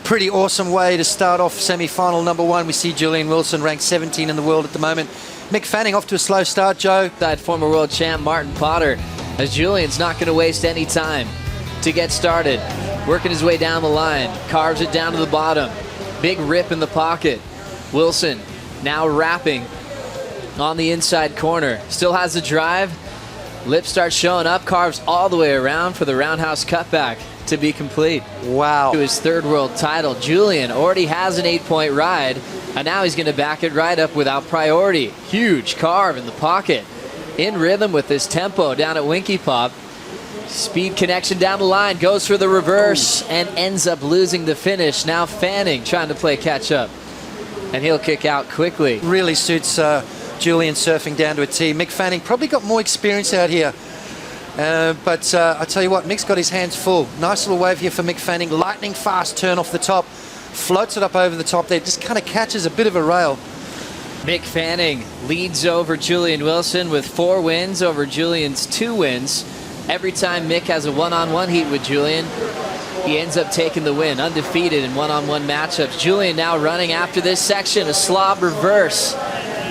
Pretty awesome way to start off semi-final number 1. We see Julian Wilson ranked 17 in the world at the moment. Mick Fanning off to a slow start, Joe. That former world champ Martin Potter, as Julian's not going to waste any time to get started. Working his way down the line, carves it down to the bottom. Big rip in the pocket. Wilson now wrapping on the inside corner. Still has the drive. Lip starts showing up, carves all the way around for the roundhouse cutback to be complete. Wow. To his third world title. Julian already has an 8-point ride, and now he's going to back it right up without priority. Huge carve in the pocket. In rhythm with this tempo down at Winky Pop. Speed connection down the line, goes for the reverse and ends up losing the finish. Now Fanning trying to play catch up, and he'll kick out quickly. Really suits Julian surfing down to a tee. Mick Fanning probably got more experience out here. But I tell you what, Mick's got his hands full. Nice little wave here for Mick Fanning. Lightning fast turn off the top. Floats it up over the top there. Just kind of catches a bit of a rail. Mick Fanning leads over Julian Wilson with 4 wins over Julian's 2 wins. Every time Mick has a one-on-one heat with Julian, he ends up taking the win, undefeated in one-on-one matchups. Julian now running after this section, a slob reverse,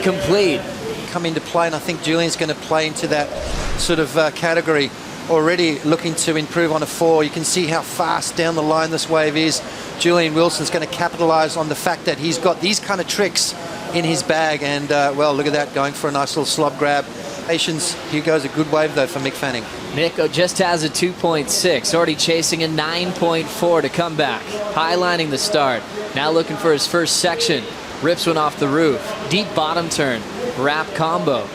complete. Come into play, and I think Julian's going to play into that sort of category. Already looking to improve on a 4. You can see how fast down the line this wave is. Julian Wilson's going to capitalize on the fact that he's got these kind of tricks in his bag, and well, look at that, going for a nice little slob grab. Here goes a good wave though for Mick Fanning. Mick just has a 2.6, already chasing a 9.4 to come back. Highlining the start, now looking for his first section. Rips one off the roof, deep bottom turn, wrap combo.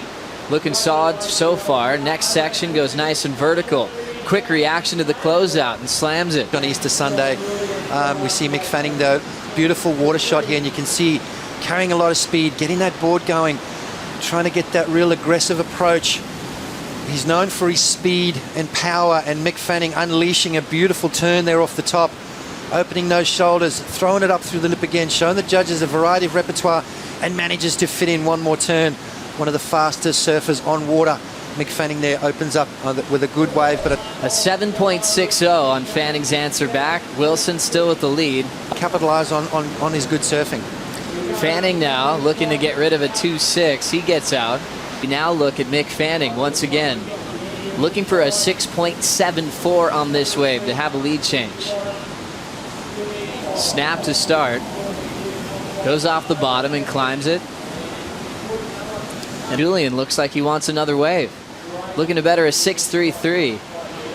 Looking solid so far. Next section goes nice and vertical. Quick reaction to the closeout and slams it. On Easter Sunday, we see Mick Fanning though, beautiful water shot here, and you can see carrying a lot of speed, getting that board going, trying to get that real aggressive approach. He's known for his speed and power, and Mick Fanning unleashing a beautiful turn there off the top, opening those shoulders, throwing it up through the lip again, showing the judges a variety of repertoire, and manages to fit in one more turn. One of the fastest surfers on water. Mick Fanning there opens up with a good wave, but a 7.60 on Fanning's answer back. Wilson still with the lead. Capitalize on his good surfing. Fanning now looking to get rid of a 2.6. He gets out. We now look at Mick Fanning once again, looking for a 6.74 on this wave to have a lead change. Snap to start. Goes off the bottom and climbs it. And Julian looks like he wants another wave. Looking to better a 6.33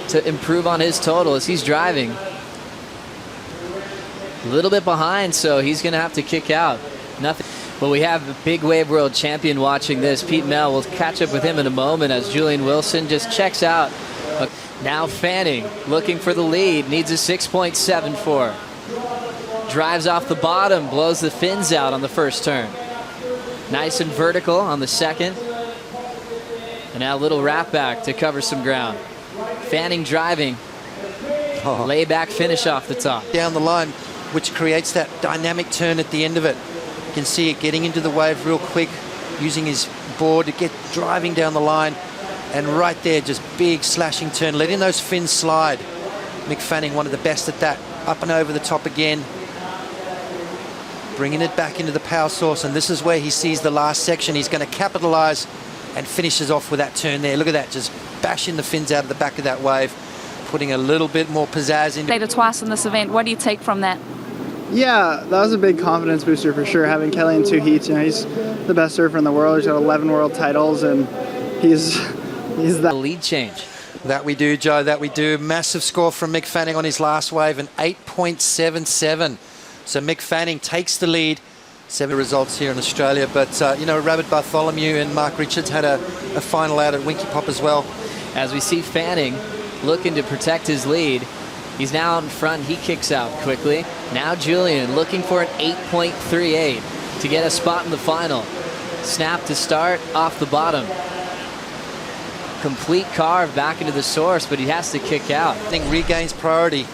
to improve on his total as he's driving. A little bit behind, so he's going to have to kick out. Nothing. Well, we have a big wave world champion watching this. Pete Mel will catch up with him in a moment as Julian Wilson just checks out. Now Fanning looking for the lead, needs a 6.74. Drives off the bottom, blows the fins out on the first turn. Nice and vertical on the second. And now a little wrap back to cover some ground. Fanning driving. Layback finish off the top. Down the line, which creates that dynamic turn at the end of it. You can see it getting into the wave real quick, using his board to get driving down the line. And right there, just big slashing turn, letting those fins slide. Mick Fanning, one of the best at that. Up and over the top again. Bringing it back into the power source, and this is where he sees the last section. He's going to capitalize and finishes off with that turn there. Look at that, just bashing the fins out of the back of that wave, putting a little bit more pizzazz in. Played twice in this event. What do you take from that? Yeah, that was a big confidence booster for sure, having Kelly in 2 heats. You know, he's the best surfer in the world. He's got 11 world titles, and he's that lead change. That we do, Joe, that we do. Massive score from Mick Fanning on his last wave, an 8.77. So Mick Fanning takes the lead. 7 results here in Australia, but you know, Rabbit Bartholomew and Mark Richards had a final out at Winky Pop as well. As we see Fanning looking to protect his lead, he's now out in front. He kicks out quickly. Now Julian looking for an 8.38 to get a spot in the final. Snap to start off the bottom. Complete carve back into the source, but he has to kick out. I think regains priority.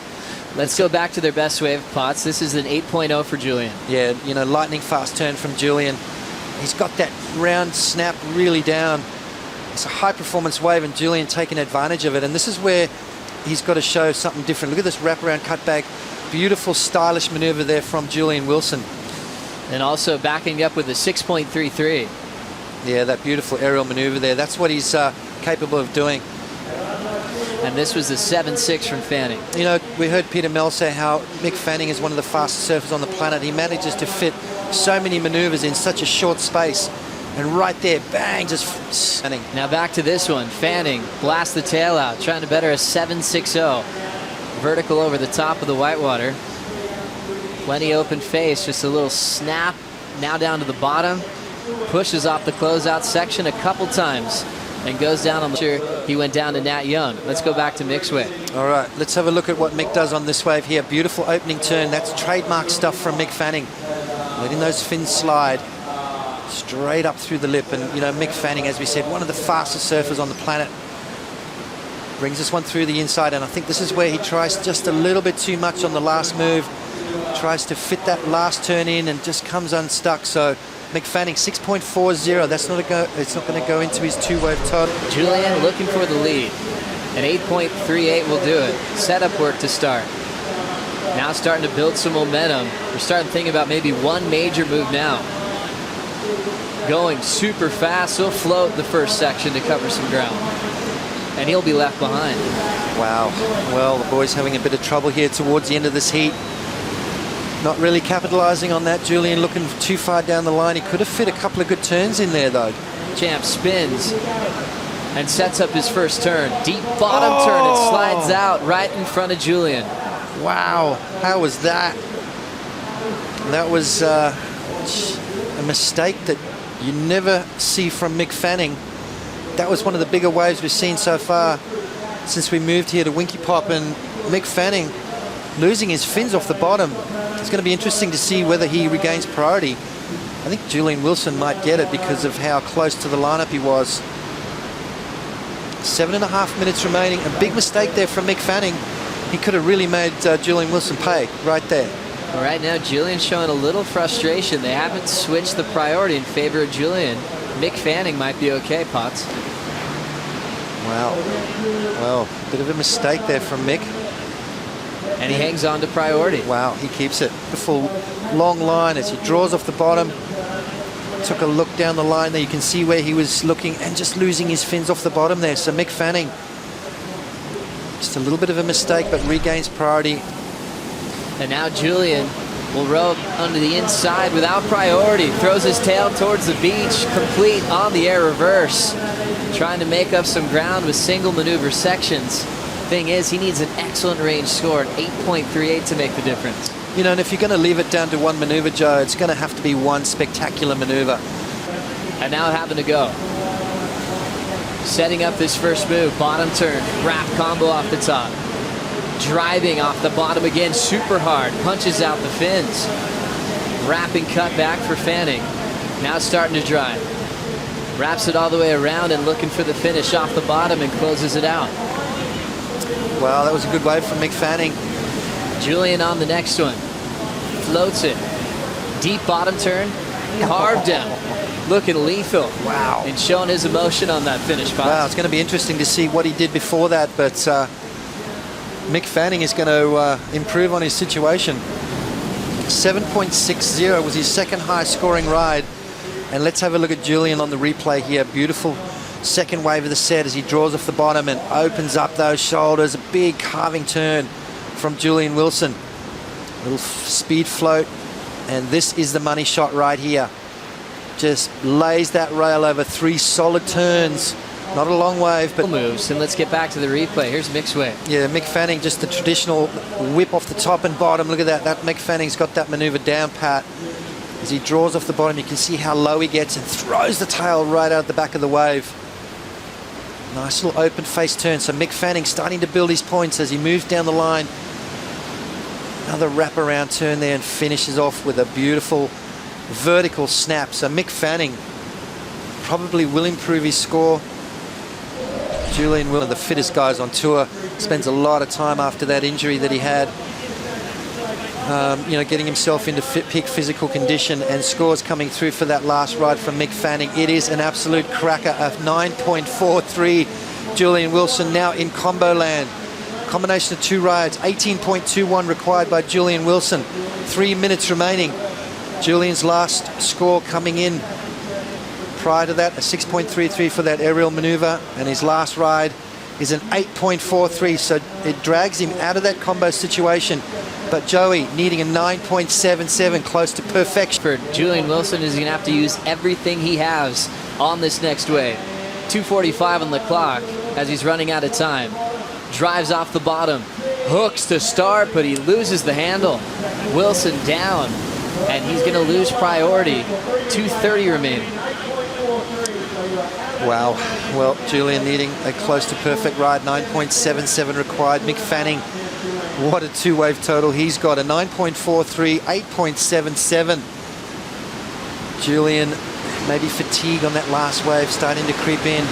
Let's go back to their best wave pots. This is an 8.0 for Julian. Yeah, you know, lightning fast turn from Julian. He's got that round snap really down. It's a high performance wave, and Julian taking advantage of it. And this is where he's got to show something different. Look at this wraparound cutback beautiful, stylish maneuver there from Julian Wilson. And also backing up with a 6.33. Yeah, that beautiful aerial maneuver there. That's what he's capable of doing. And this was a 7.6 from Fanning. You know, we heard Peter Mel say how Mick Fanning is one of the fastest surfers on the planet. He manages to fit so many maneuvers in such a short space. And right there, bang, just Fanning. Now back to this one. Fanning blasts the tail out, trying to better a 7.60. Vertical over the top of the whitewater. Plenty open face, just a little snap. Now down to the bottom. Pushes off the closeout section a couple times and goes down on the sure he went down to Nat Young. Let's go back to Mick's wave. All right, let's have a look at what Mick does on this wave here. Beautiful opening turn. That's trademark stuff from Mick Fanning. Letting those fins slide straight up through the lip. And, you know, Mick Fanning, as we said, one of the fastest surfers on the planet. Brings this one through the inside, and I think this is where he tries just a little bit too much on the last move. Tries to fit that last turn in and just comes unstuck. So Mick Fanning 6.40. That's not a go. It's not going to go into his two-wave total. Julian looking for the lead. An 8.38 will do it. Setup work to start. Now starting to build some momentum. We're starting to think about maybe one major move now. Going super fast. He'll float the first section to cover some ground. And he'll be left behind. Wow. Well, the boy's having a bit of trouble here towards the end of this heat. Not really capitalizing on that. Julian looking too far down the line. He could have fit a couple of good turns in there, though. Champ spins and sets up his first turn. Deep bottom turn. It slides out right in front of Julian. Wow. How was that? That was a mistake that you never see from Mick Fanning. That was one of the bigger waves we've seen so far since we moved here to Winky Pop, and Mick Fanning losing his fins off the bottom. It's going to be interesting to see whether he regains priority. I think Julian Wilson might get it because of how close to the lineup he was. 7.5 minutes remaining. A big mistake there from Mick Fanning. He could have really made Julian Wilson pay right there. Well, right now, Julian's showing a little frustration. They haven't switched the priority in favor of Julian. Mick Fanning might be okay, Potts. Wow. Well, bit of a mistake there from Mick. And he hangs on to priority. Wow, he keeps it. Beautiful long line as he draws off the bottom. Took a look down the line there. You can see where he was looking and just losing his fins off the bottom there. So Mick Fanning, just a little bit of a mistake, but regains priority. And now Julian will row under the inside without priority. Throws his tail towards the beach, complete on the air reverse. Trying to make up some ground with single maneuver sections. Thing is, he needs an excellent range score, an 8.38 to make the difference. You know, and if you're going to leave it down to one maneuver, Joe, it's going to have to be one spectacular maneuver. And now having to go. Setting up this first move, bottom turn, wrap combo off the top. Driving off the bottom again, super hard, punches out the fins. Wrapping cut back for Fanning. Now starting to drive. Wraps it all the way around and looking for the finish off the bottom and closes it out. Wow, that was a good wave from Mick Fanning. Julian on the next one. Floats it. Deep bottom turn. Carved him. Looking lethal. Wow. And showing his emotion on that finish. Wow, it's going to be interesting to see what he did before that, but Mick Fanning is going to improve on his situation. 7.60 was his second highest scoring ride. And let's have a look at Julian on the replay here. Beautiful second wave of the set as he draws off the bottom and opens up those shoulders. A big carving turn from Julian Wilson. Little speed float. And this is the money shot right here. Just lays that rail over 3 solid turns. Not a long wave, but moves. And let's get back to the replay. Here's Mick's wave. Yeah, Mick Fanning, just the traditional whip off the top and bottom. Look at that. That Mick Fanning's got that maneuver down pat. As he draws off the bottom, you can see how low he gets and throws the tail right out the back of the wave. Nice little open face turn. So Mick Fanning starting to build his points as he moves down the line. Another wraparound turn there and finishes off with a beautiful vertical snap. So Mick Fanning probably will improve his score. Julian Will, the fittest guys on tour, spends a lot of time after that injury that he had, you know, getting himself into peak physical condition, and scores coming through for that last ride from Mick Fanning. It is an absolute cracker of 9.43. Julian Wilson now in combo land. Combination of 2 rides, 18.21 required by Julian Wilson. 3 minutes remaining. Julian's last score coming in prior to that, a 6.33 for that aerial maneuver, and his last ride is an 8.43, so it drags him out of that combo situation. But Joey needing a 9.77, close to perfection. For Julian Wilson is going to have to use everything he has on this next wave. 2:45 on the clock as he's running out of time. Drives off the bottom, hooks to start, but he loses the handle. Wilson down, and he's going to lose priority. 2:30 remaining. Wow. Well, Julian needing a close to perfect ride, 9.77 required. Mick Fanning, what a 2-wave total he's got, a 9.43, 8.77. Julian maybe fatigue on that last wave starting to creep in.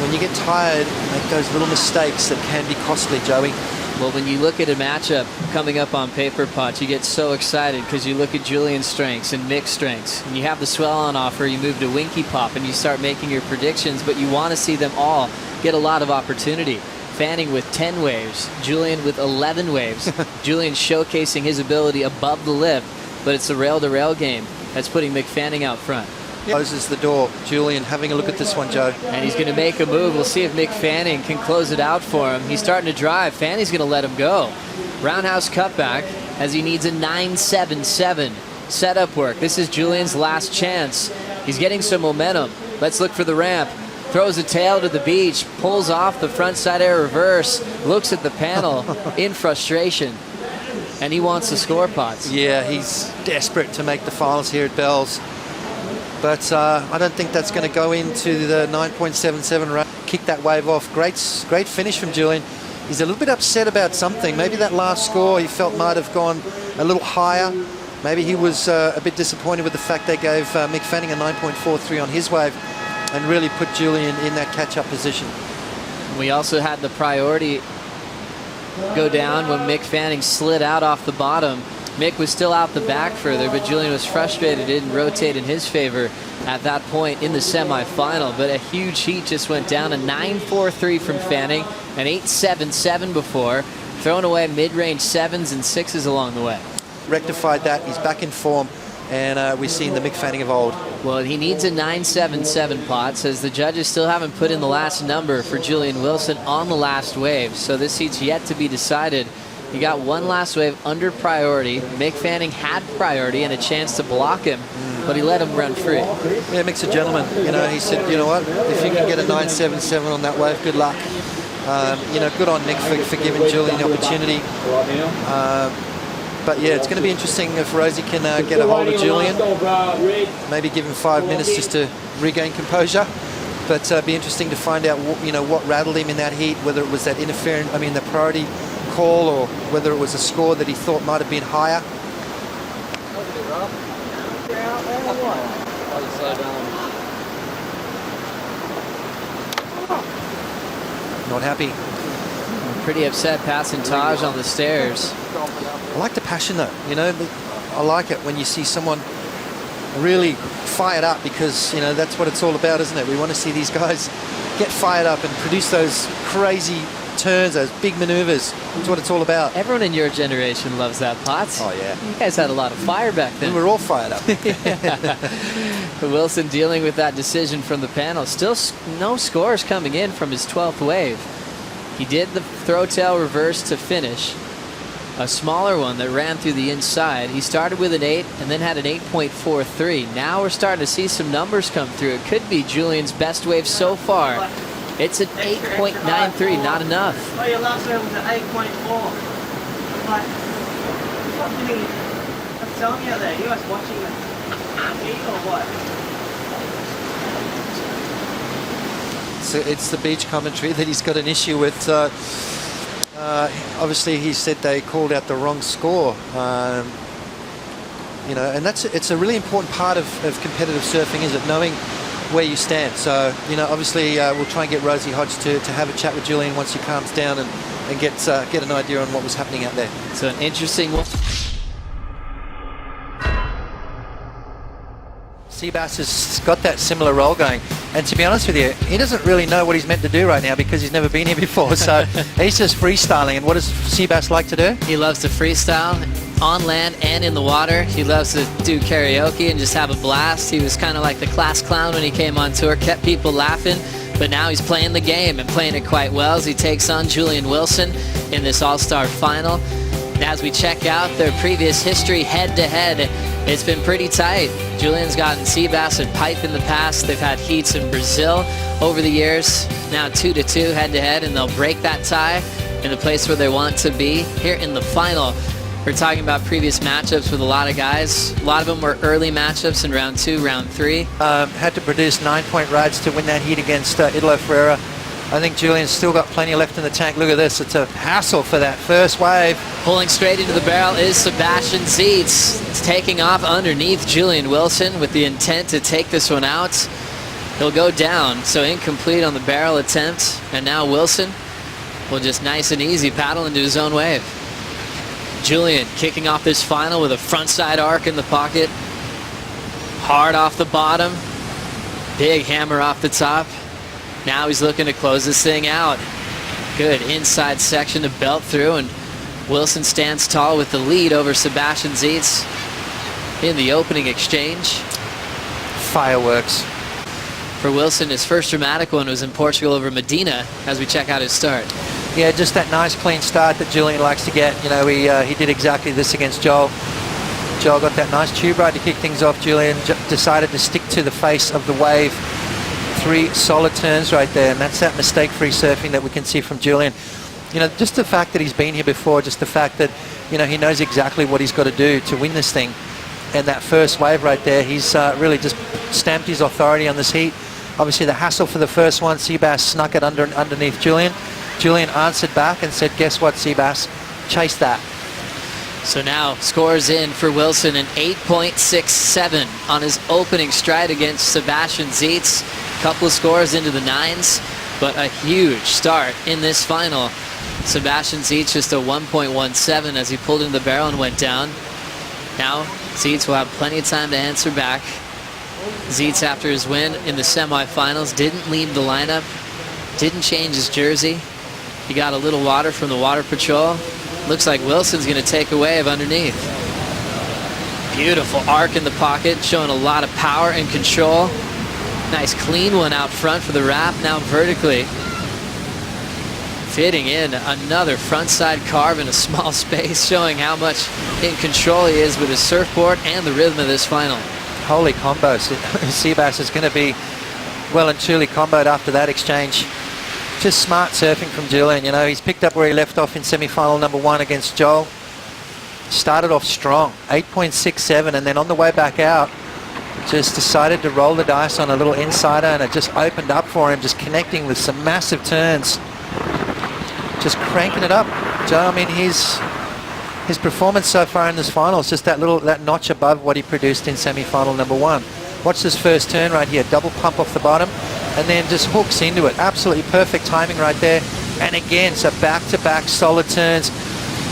When you get tired, make those little mistakes that can be costly, Joey. Well, when you look at a matchup coming up on paper, Potts, you get so excited because you look at Julian's strengths and Mick's strengths. And you have the swell on offer, you move to Winky Pop, and you start making your predictions, but you want to see them all get a lot of opportunity. Fanning with 10 waves, Julian with 11 waves. Julian showcasing his ability above the lip, but it's a rail-to-rail game that's putting Mick Fanning out front. Closes the door. Julian having a look at this one, Joe. And he's going to make a move. We'll see if Mick Fanning can close it out for him. He's starting to drive. Fanning's going to let him go. Roundhouse cutback as he needs a 9.77 setup work. This is Julian's last chance. He's getting some momentum. Let's look for the ramp. Throws a tail to the beach, pulls off the front side air reverse, looks at the panel in frustration, and he wants the score, Potts. Yeah, he's desperate to make the finals here at Bell's. But I don't think that's going to go into the 9.77 run. Kick that wave off. Great finish from Julian. He's a little bit upset about something. Maybe that last score he felt might have gone a little higher. Maybe he was a bit disappointed with the fact they gave Mick Fanning a 9.43 on his wave and really put Julian in that catch-up position. We also had the priority go down when Mick Fanning slid out off the bottom. Mick was still out the back further, but Julian was frustrated, didn't rotate in his favor at that point in the semifinal. But a huge heat just went down, a 9.43 from Fanning, an 8.77 before, throwing away mid-range 7s and 6s along the way. Rectified that, he's back in form, and we've seen the Mick Fanning of old. Well, he needs a 9.77 Potts, as the judges still haven't put in the last number for Julian Wilson on the last wave, so this heat's yet to be decided. You got one last wave under priority. Mick Fanning had priority and a chance to block him, but he let him run free. Yeah, Mick's a gentleman. You know, he said, you know what, if you can get a 9.77 on that wave, good luck. You know, good on Mick for giving Julian the opportunity. But yeah, it's going to be interesting if Rosie can get a hold of Julian. Maybe give him 5 minutes just to regain composure. But be interesting to find out, you know, what rattled him in that heat, whether it was that interference, the priority call, or whether it was a score that he thought might have been higher. Not happy. Pretty upset passing Taj on the stairs. I like the passion though, you know, I like it when you see someone really fired up, because, you know, that's what it's all about, isn't it? We want to see these guys get fired up and produce those crazy turns, those big maneuvers. That's what it's all about. Everyone in your generation loves that, Potts. Oh yeah. You guys had a lot of fire back then. We were all fired up. Wilson dealing with that decision from the panel. Still no scores coming in from his 12th wave. He did the throw tail reverse to finish. A smaller one that ran through the inside. He started with an 8 and then had an 8.43. Now we're starting to see some numbers come through. It could be Julian's best wave so far. It's an 8.93, not enough. Oh, your last wave was an 8.4. Like, what do you mean? I'm telling you there, you guys watching it or what? So it's the beach commentary that he's got an issue with. Obviously, he said they called out the wrong score. You know, and it's a really important part of competitive surfing, is it? Knowing where you stand. So, you know, obviously we'll try and get Rosie Hodge to have a chat with Julian once he calms down and get an idea on what was happening out there. So an interesting one. Seabass has got that similar roll going. And to be honest with you, he doesn't really know what he's meant to do right now because he's never been here before. So he's just freestyling. And what does Seabass like to do? He loves to freestyle on land and in the water. He loves to do karaoke and just have a blast. He was kind of like the class clown when he came on tour, kept people laughing. But now he's playing the game and playing it quite well as he takes on Julian Wilson in this All-Star final. And as we check out their previous history head-to-head, it's been pretty tight. Julian's gotten Seabass and Pipe in the past. They've had heats in Brazil over the years. Now 2-2 head-to-head, and they'll break that tie in the place where they want to be here in the final. We're talking about previous matchups with a lot of guys. A lot of them were early matchups in round 2, round 3. Had to produce 9-point rides to win that heat against Italo Ferreira. I think Julian's still got plenty left in the tank. Look at this. It's a hassle for that first wave. Pulling straight into the barrel is Sebastian Zietz. It's taking off underneath Julian Wilson with the intent to take this one out. He'll go down, so incomplete on the barrel attempt. And now Wilson will just nice and easy paddle into his own wave. Julian kicking off this final with a frontside arc in the pocket. Hard off the bottom. Big hammer off the top. Now he's looking to close this thing out. Good inside section to belt through, and Wilson stands tall with the lead over Sebastian Zietz in the opening exchange. Fireworks. For Wilson, his first dramatic one was in Portugal over Medina as we check out his start. Yeah, just that nice clean start that Julian likes to get. You know, he did exactly this against Joel. Joel got that nice tube ride to kick things off. Julian decided to stick to the face of the wave. 3 solid turns right there, and that's that mistake-free surfing that we can see from Julian. You know, just the fact that he's been here before, just the fact that, you know, he knows exactly what he's got to do to win this thing. And that first wave right there, he's really just stamped his authority on this heat. Obviously the hassle for the first one, Seabass snuck it underneath Julian. Julian answered back and said, guess what, Seabass? Chase that. So now scores in for Wilson an 8.67 on his opening stride against Sebastian Zietz. Couple of scores into the 9s, but a huge start in this final. Sebastian Zietz just a 1.17 as he pulled into the barrel and went down. Now Zietz will have plenty of time to answer back. Zietz, after his win in the semifinals, didn't leave the lineup, didn't change his jersey. He got a little water from the water patrol. Looks like Wilson's going to take a wave underneath. Beautiful arc in the pocket, showing a lot of power and control. Nice clean one out front for the wrap, now vertically. Fitting in another frontside carve in a small space, showing how much in control he is with his surfboard and the rhythm of this final. Holy combos. Seabass is going to be well and truly comboed after that exchange. Just smart surfing from Julian. You know, he's picked up where he left off in semi-final number 1 against Joel. Started off strong, 8.67, and then on the way back out, just decided to roll the dice on a little insider, and it just opened up for him, just connecting with some massive turns. Just cranking it up. Joe, I mean, his performance so far in this final is just that notch above what he produced in semi-final number 1. Watch this first turn right here, double pump off the bottom, and then just hooks into it. Absolutely perfect timing right there. And again, so back-to-back solid turns.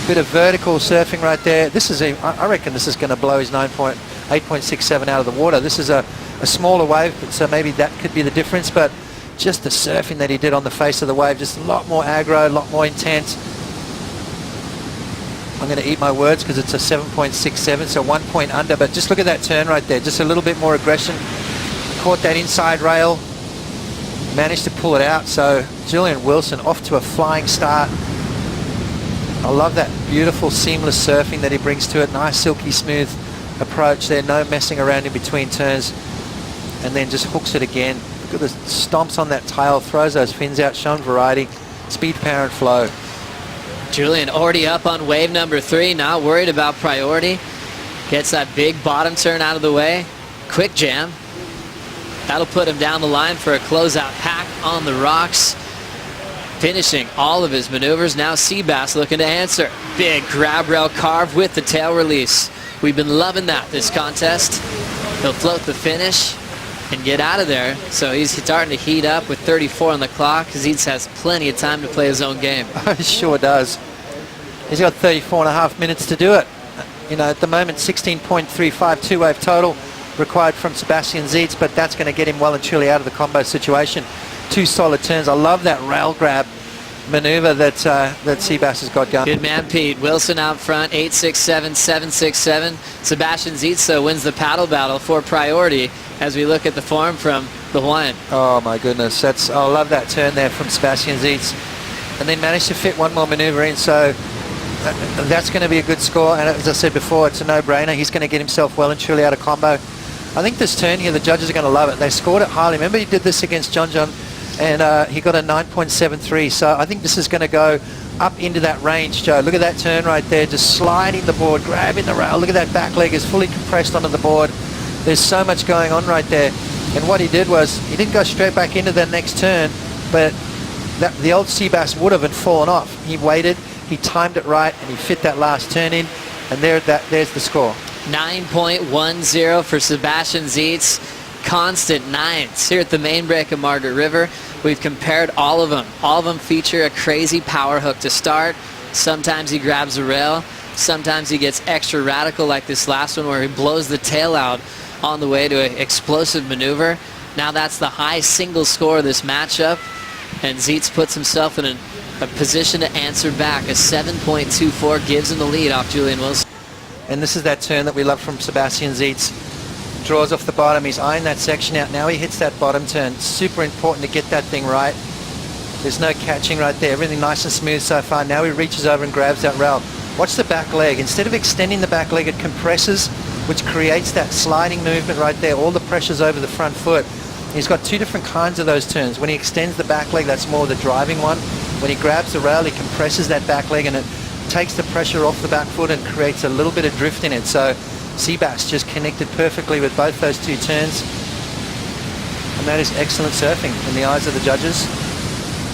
Bit of vertical surfing right there. This is I reckon this is going to blow his 8.67 out of the water. This is a smaller wave, so maybe that could be the difference, but just the surfing that he did on the face of the wave, just a lot more aggro, a lot more intense. I'm going to eat my words because it's a 7.67, so 1 point under, but just look at that turn right there. Just a little bit more aggression. Caught that inside rail, managed to pull it out. So Julian Wilson off to a flying start. I love that beautiful seamless surfing that he brings to it. Nice silky smooth approach there, no messing around in between turns, and then just hooks it again. Look at the stomps on that tail, throws those fins out, showing variety, speed, power and flow. Julian already up on wave number 3, not worried about priority. Gets that big bottom turn out of the way. Quick jam. That'll put him down the line for a closeout pack on the rocks. Finishing all of his maneuvers. Now Seabass looking to answer. Big grab rail carve with the tail release. We've been loving that this contest. He'll float the finish and get out of there. So he's starting to heat up with 34 on the clock. Zietz has plenty of time to play his own game. He sure does. He's got 34.5 minutes to do it. You know, at the moment, 16.35 two-wave total. required from Sebastian Zietz, but that's going to get him well and truly out of the combo situation. 2 solid turns. I love that rail grab maneuver that Seabass has got going. Good man, Pete. Wilson out front, 8-6-7, 7-6-7. Sebastian Zietz wins the paddle battle for priority as we look at the form from the Hawaiian. Oh my goodness, I love that turn there from Sebastian Zietz. And then managed to fit one more maneuver in, so that's going to be a good score. And as I said before, it's a no-brainer. He's going to get himself well and truly out of combo. I think this turn here, the judges are going to love it. They scored it highly. Remember, he did this against John, and he got a 9.73. So I think this is going to go up into that range, Joe. Look at that turn right there, just sliding the board, grabbing the rail. Look at that back leg is fully compressed onto the board. There's so much going on right there. And what he did was, he didn't go straight back into that next turn, but the old Seabass would have fallen off. He waited, he timed it right, and he fit that last turn in, and there's the score. 9.10 for Sebastian Zietz. Constant 9s here at the main break of Margaret River. We've compared all of them. All of them feature a crazy power hook to start. Sometimes he grabs a rail. Sometimes he gets extra radical like this last one where he blows the tail out on the way to an explosive maneuver. Now that's the high single score of this matchup, and Zietz puts himself in a position to answer back. A 7.24 gives him the lead off Julian Wilson. And this is that turn that we love from Sebastian Zietz. Draws off the bottom, he's eyeing that section out. Now he hits that bottom turn. Super important to get that thing right. There's no catching right there. Everything nice and smooth so far. Now he reaches over and grabs that rail. Watch the back leg. Instead of extending the back leg, it compresses, which creates that sliding movement right there. All the pressure's over the front foot. He's got 2 different kinds of those turns. When he extends the back leg, that's more the driving one. When he grabs the rail, he compresses that back leg and it takes the pressure off the back foot and creates a little bit of drift in it. So Seabass just connected perfectly with both those 2 turns. And that is excellent surfing in the eyes of the judges.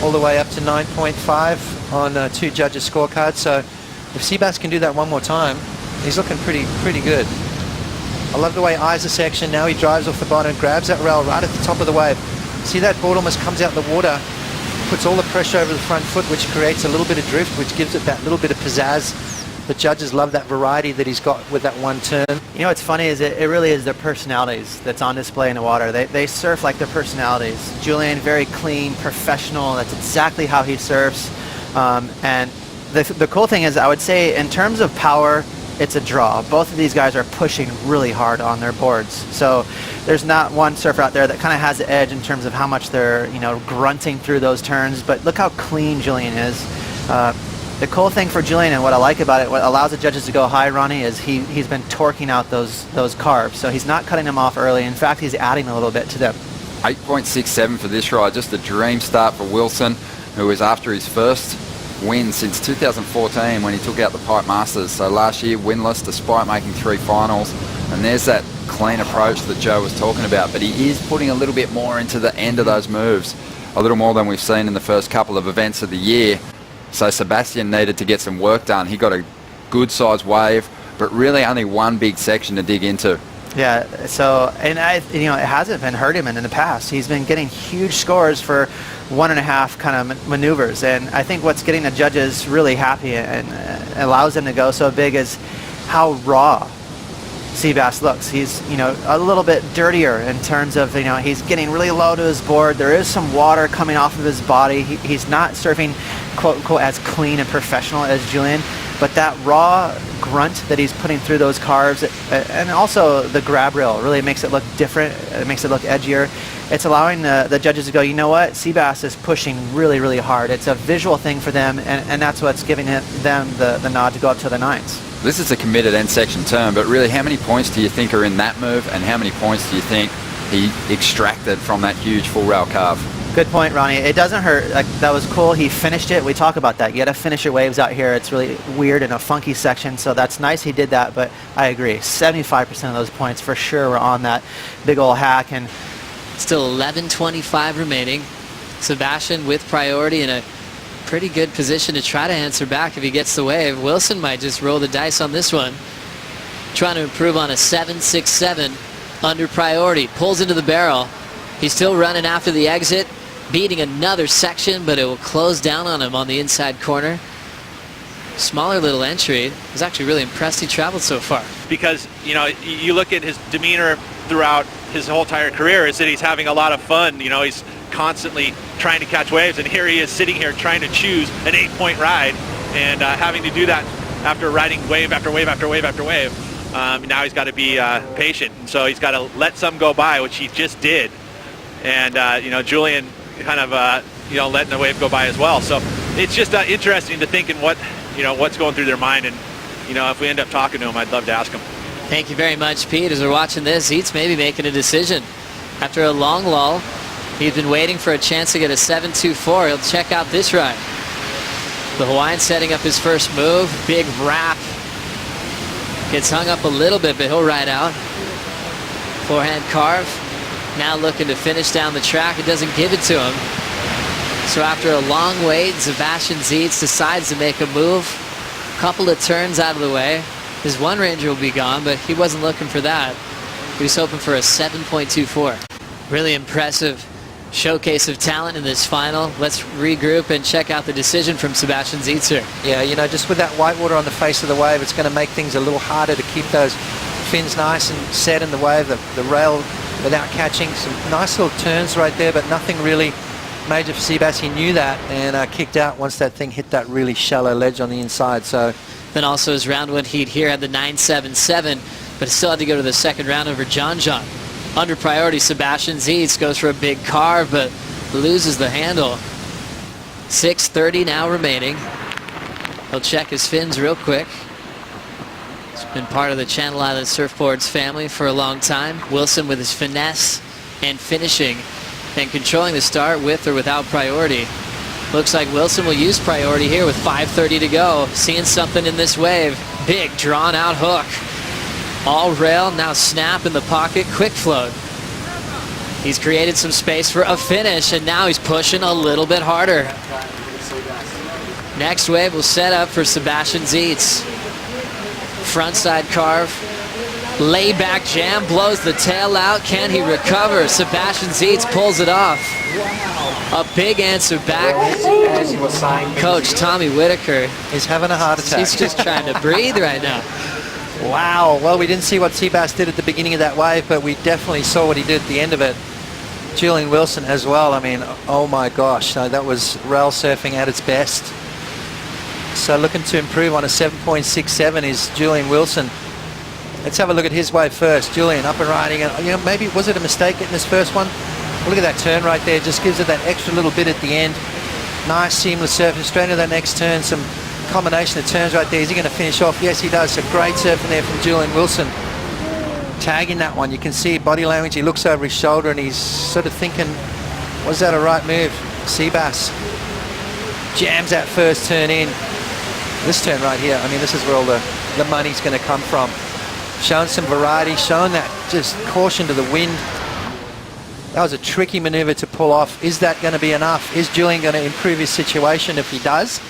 All the way up to 9.5 on 2 judges' scorecards. So if Seabass can do that one more time, he's looking pretty good. I love the way he eyes the section. Now he drives off the bottom and grabs that rail right at the top of the wave. See that board almost comes out the water, puts all the pressure over the front foot, which creates a little bit of drift, which gives it that little bit of pizzazz. The judges love that variety that he's got with that one turn. You know what's funny is it really is their personalities that's on display in the water. They surf like their personalities. Julian, very clean, professional. That's exactly how he surfs. And the cool thing is, I would say, in terms of power, it's a draw. Both of these guys are pushing really hard on their boards. So there's not one surfer out there that kind of has the edge in terms of how much they're, grunting through those turns. But look how clean Julian is. The cool thing for Julian, and what I like about it, what allows the judges to go high, Ronnie, is he's been torquing out those carbs. So he's not cutting them off early. In fact, he's adding a little bit to them. 8.67 for this ride. Just a dream start for Wilson, who is after his first win since 2014 when he took out the Pipe Masters. So last year winless despite making 3 finals, and there's that clean approach that Joe was talking about. But he is putting a little bit more into the end of those moves, a little more than we've seen in the first couple of events of the year. So Sebastian needed to get some work done. He got a good sized wave, but really only one big section to dig into. Yeah, so, and it hasn't been hurt him in the past. He's been getting huge scores for 1.5 kind of maneuvers, and I think what's getting the judges really happy and allows them to go so big is how raw Seabass looks. He's, a little bit dirtier in terms of, he's getting really low to his board. There is some water coming off of his body. He's not surfing, quote unquote, as clean and professional as Julian, but that raw grunt that he's putting through those carves, and also the grab rail, really makes it look different. It makes it look edgier. It's allowing the judges to go, you know what, Seabass is pushing really, really hard. It's a visual thing for them, and that's what's giving them the nod to go up to the 9s. This is a committed end section turn, but really how many points do you think are in that move, and how many points do you think he extracted from that huge full rail carve? Good point, Ronnie. It doesn't hurt. Like, that was cool. He finished it. We talk about that. You got to finish your waves out here. It's really weird in a funky section, so that's nice he did that, but I agree. 75% of those points for sure were on that big old hack. And still 11:25 remaining. Sebastian with priority in a pretty good position to try to answer back if he gets the wave. Wilson might just roll the dice on this one. Trying to improve on a 7.67 under priority. Pulls into the barrel. He's still running after the exit, beating another section, but it will close down on him on the inside corner. Smaller little entry. I was actually really impressed he traveled so far. Because, you look at his demeanor throughout his whole entire career is that he's having a lot of fun. You know, he's constantly trying to catch waves, and here he is sitting here trying to choose an 8-point ride, and having to do that after riding wave after wave after wave after wave. Now he's got to be patient, and so he's got to let some go by, which he just did. And you know, Julian kind of you know, letting the wave go by as well. So it's just interesting to think in what, you know, what's going through their mind, and you know, if we end up talking to him, I'd love to ask him. Thank you very much, Pete. As we're watching this, Zeets maybe making a decision after a long lull. He's been waiting for a chance to get a 7.24. He'll check out this ride. The Hawaiian setting up his first move. Big wrap. Gets hung up a little bit, but he'll ride out. Forehand carve. Now looking to finish down the track. It doesn't give it to him. So after a long wait, Sebastian Zeets decides to make a move. Couple of turns out of the way. His one ranger will be gone, but he wasn't looking for that. He was hoping for a 7.24. Really impressive showcase of talent in this final. Let's regroup and check out the decision from Sebastian Zeets here. Yeah, you know, just with that white water on the face of the wave, it's going to make things a little harder to keep those fins nice and set in the wave, the rail without catching. Some nice little turns right there, but nothing really major for Seabass. He knew that and kicked out once that thing hit that really shallow ledge on the inside. So then also his round one heat here had the 9.77, but still had to go to the second round over John. Under priority, Sebastian Zeets goes for a big carve, but loses the handle. 6:30 now remaining. He'll check his fins real quick. He's been part of the Channel Islands Surfboards family for a long time. Wilson with his finesse and finishing and controlling the start with or without priority. Looks like Wilson will use priority here with 5:30 to go. Seeing something in this wave. Big drawn out hook. All rail, now snap in the pocket, quick float. He's created some space for a finish, and now he's pushing a little bit harder. Next wave will set up for Sebastian Zeets. Frontside carve. Lay back jam, blows the tail out. Can he recover? Sebastian Zeets pulls it off. A big answer back. Coach Tommy Whitaker is having a heart attack. He's just trying to breathe right now. Wow. Well, we didn't see what Seabass did at the beginning of that wave, but we definitely saw what he did at the end of it. Julian Wilson as well. I mean, oh my gosh. No, that was rail surfing at its best. So looking to improve on a 7.67 is Julian Wilson. Let's have a look at his wave first. Julian up and riding. And, you know, maybe was it a mistake getting his first one? Well, look at that turn right there. Just gives it that extra little bit at the end. Nice seamless surfing straight into that next turn. Some combination of turns right there. Is he going to finish off? Yes, he does. So great surfing there from Julian Wilson. Tagging that one. You can see body language. He looks over his shoulder and he's sort of thinking, was that a right move? Seabass jams that first turn in. This turn right here, I mean, this is where all the money's going to come from. Showing some variety, showing that just caution to the wind. That was a tricky maneuver to pull off. Is that going to be enough? Is Julian going to improve his situation? If he does,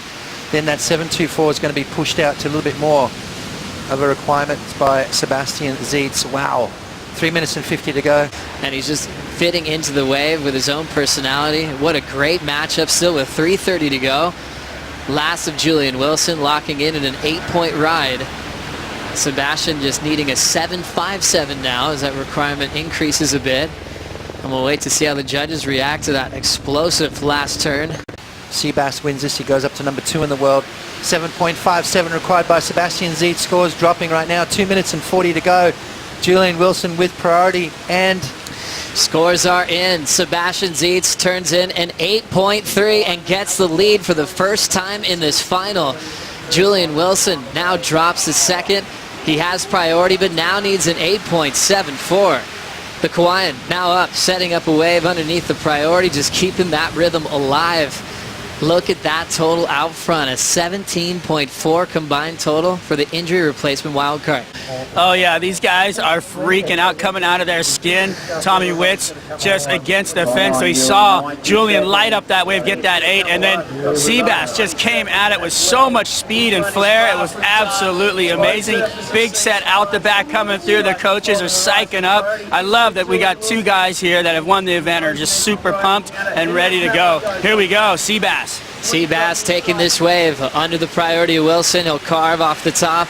then that 7.24 is going to be pushed out to a little bit more of a requirement by Sebastian Zeets. Wow. 3 minutes and 50 to go. And he's just fitting into the wave with his own personality. What a great matchup still with 3:30 to go. Last of Julian Wilson locking in an 8-point ride. Sebastian just needing a 7.57 now as that requirement increases a bit. And we'll wait to see how the judges react to that explosive last turn. Seabass wins this. He goes up to number 2 in the world. 7.57 required by Sebastian Zeets. Scores dropping right now. 2 minutes and 40 to go. Julian Wilson with priority and scores are in. Sebastian Zeets turns in an 8.3 and gets the lead for the first time in this final. Julian Wilson now drops the second. He has priority, but now needs an 8.74. The Kauaian now up, setting up a wave underneath the priority, just keeping that rhythm alive. Look at that total out front, a 17.4 combined total for the injury replacement wildcard. Oh yeah, these guys are freaking out, coming out of their skin. Tommy Witz just against the fence, so he saw Julian light up that wave, get that 8, and then Seabass just came at it with so much speed and flair. It was absolutely amazing. Big set out the back coming through. The coaches are psyching up. I love that we got 2 guys here that have won the event, are just super pumped and ready to go. Here we go, Seabass. Seabass taking this wave under the priority of Wilson. He'll carve off the top.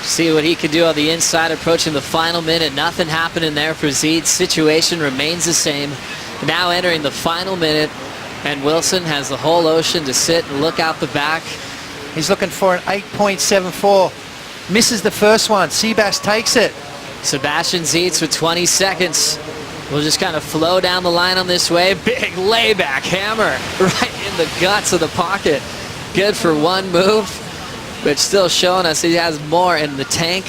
See what he can do on the inside, approaching the final minute. Nothing happening there for Zeed. Situation remains the same. Now entering the final minute, and Wilson has the whole ocean to sit and look out the back. He's looking for an 8.74. Misses the first one. Seabass takes it. Sebastian Zeitz with 20 seconds. We'll just kind of flow down the line on this wave. Big layback hammer right in the guts of the pocket. Good for one move, but still showing us he has more in the tank.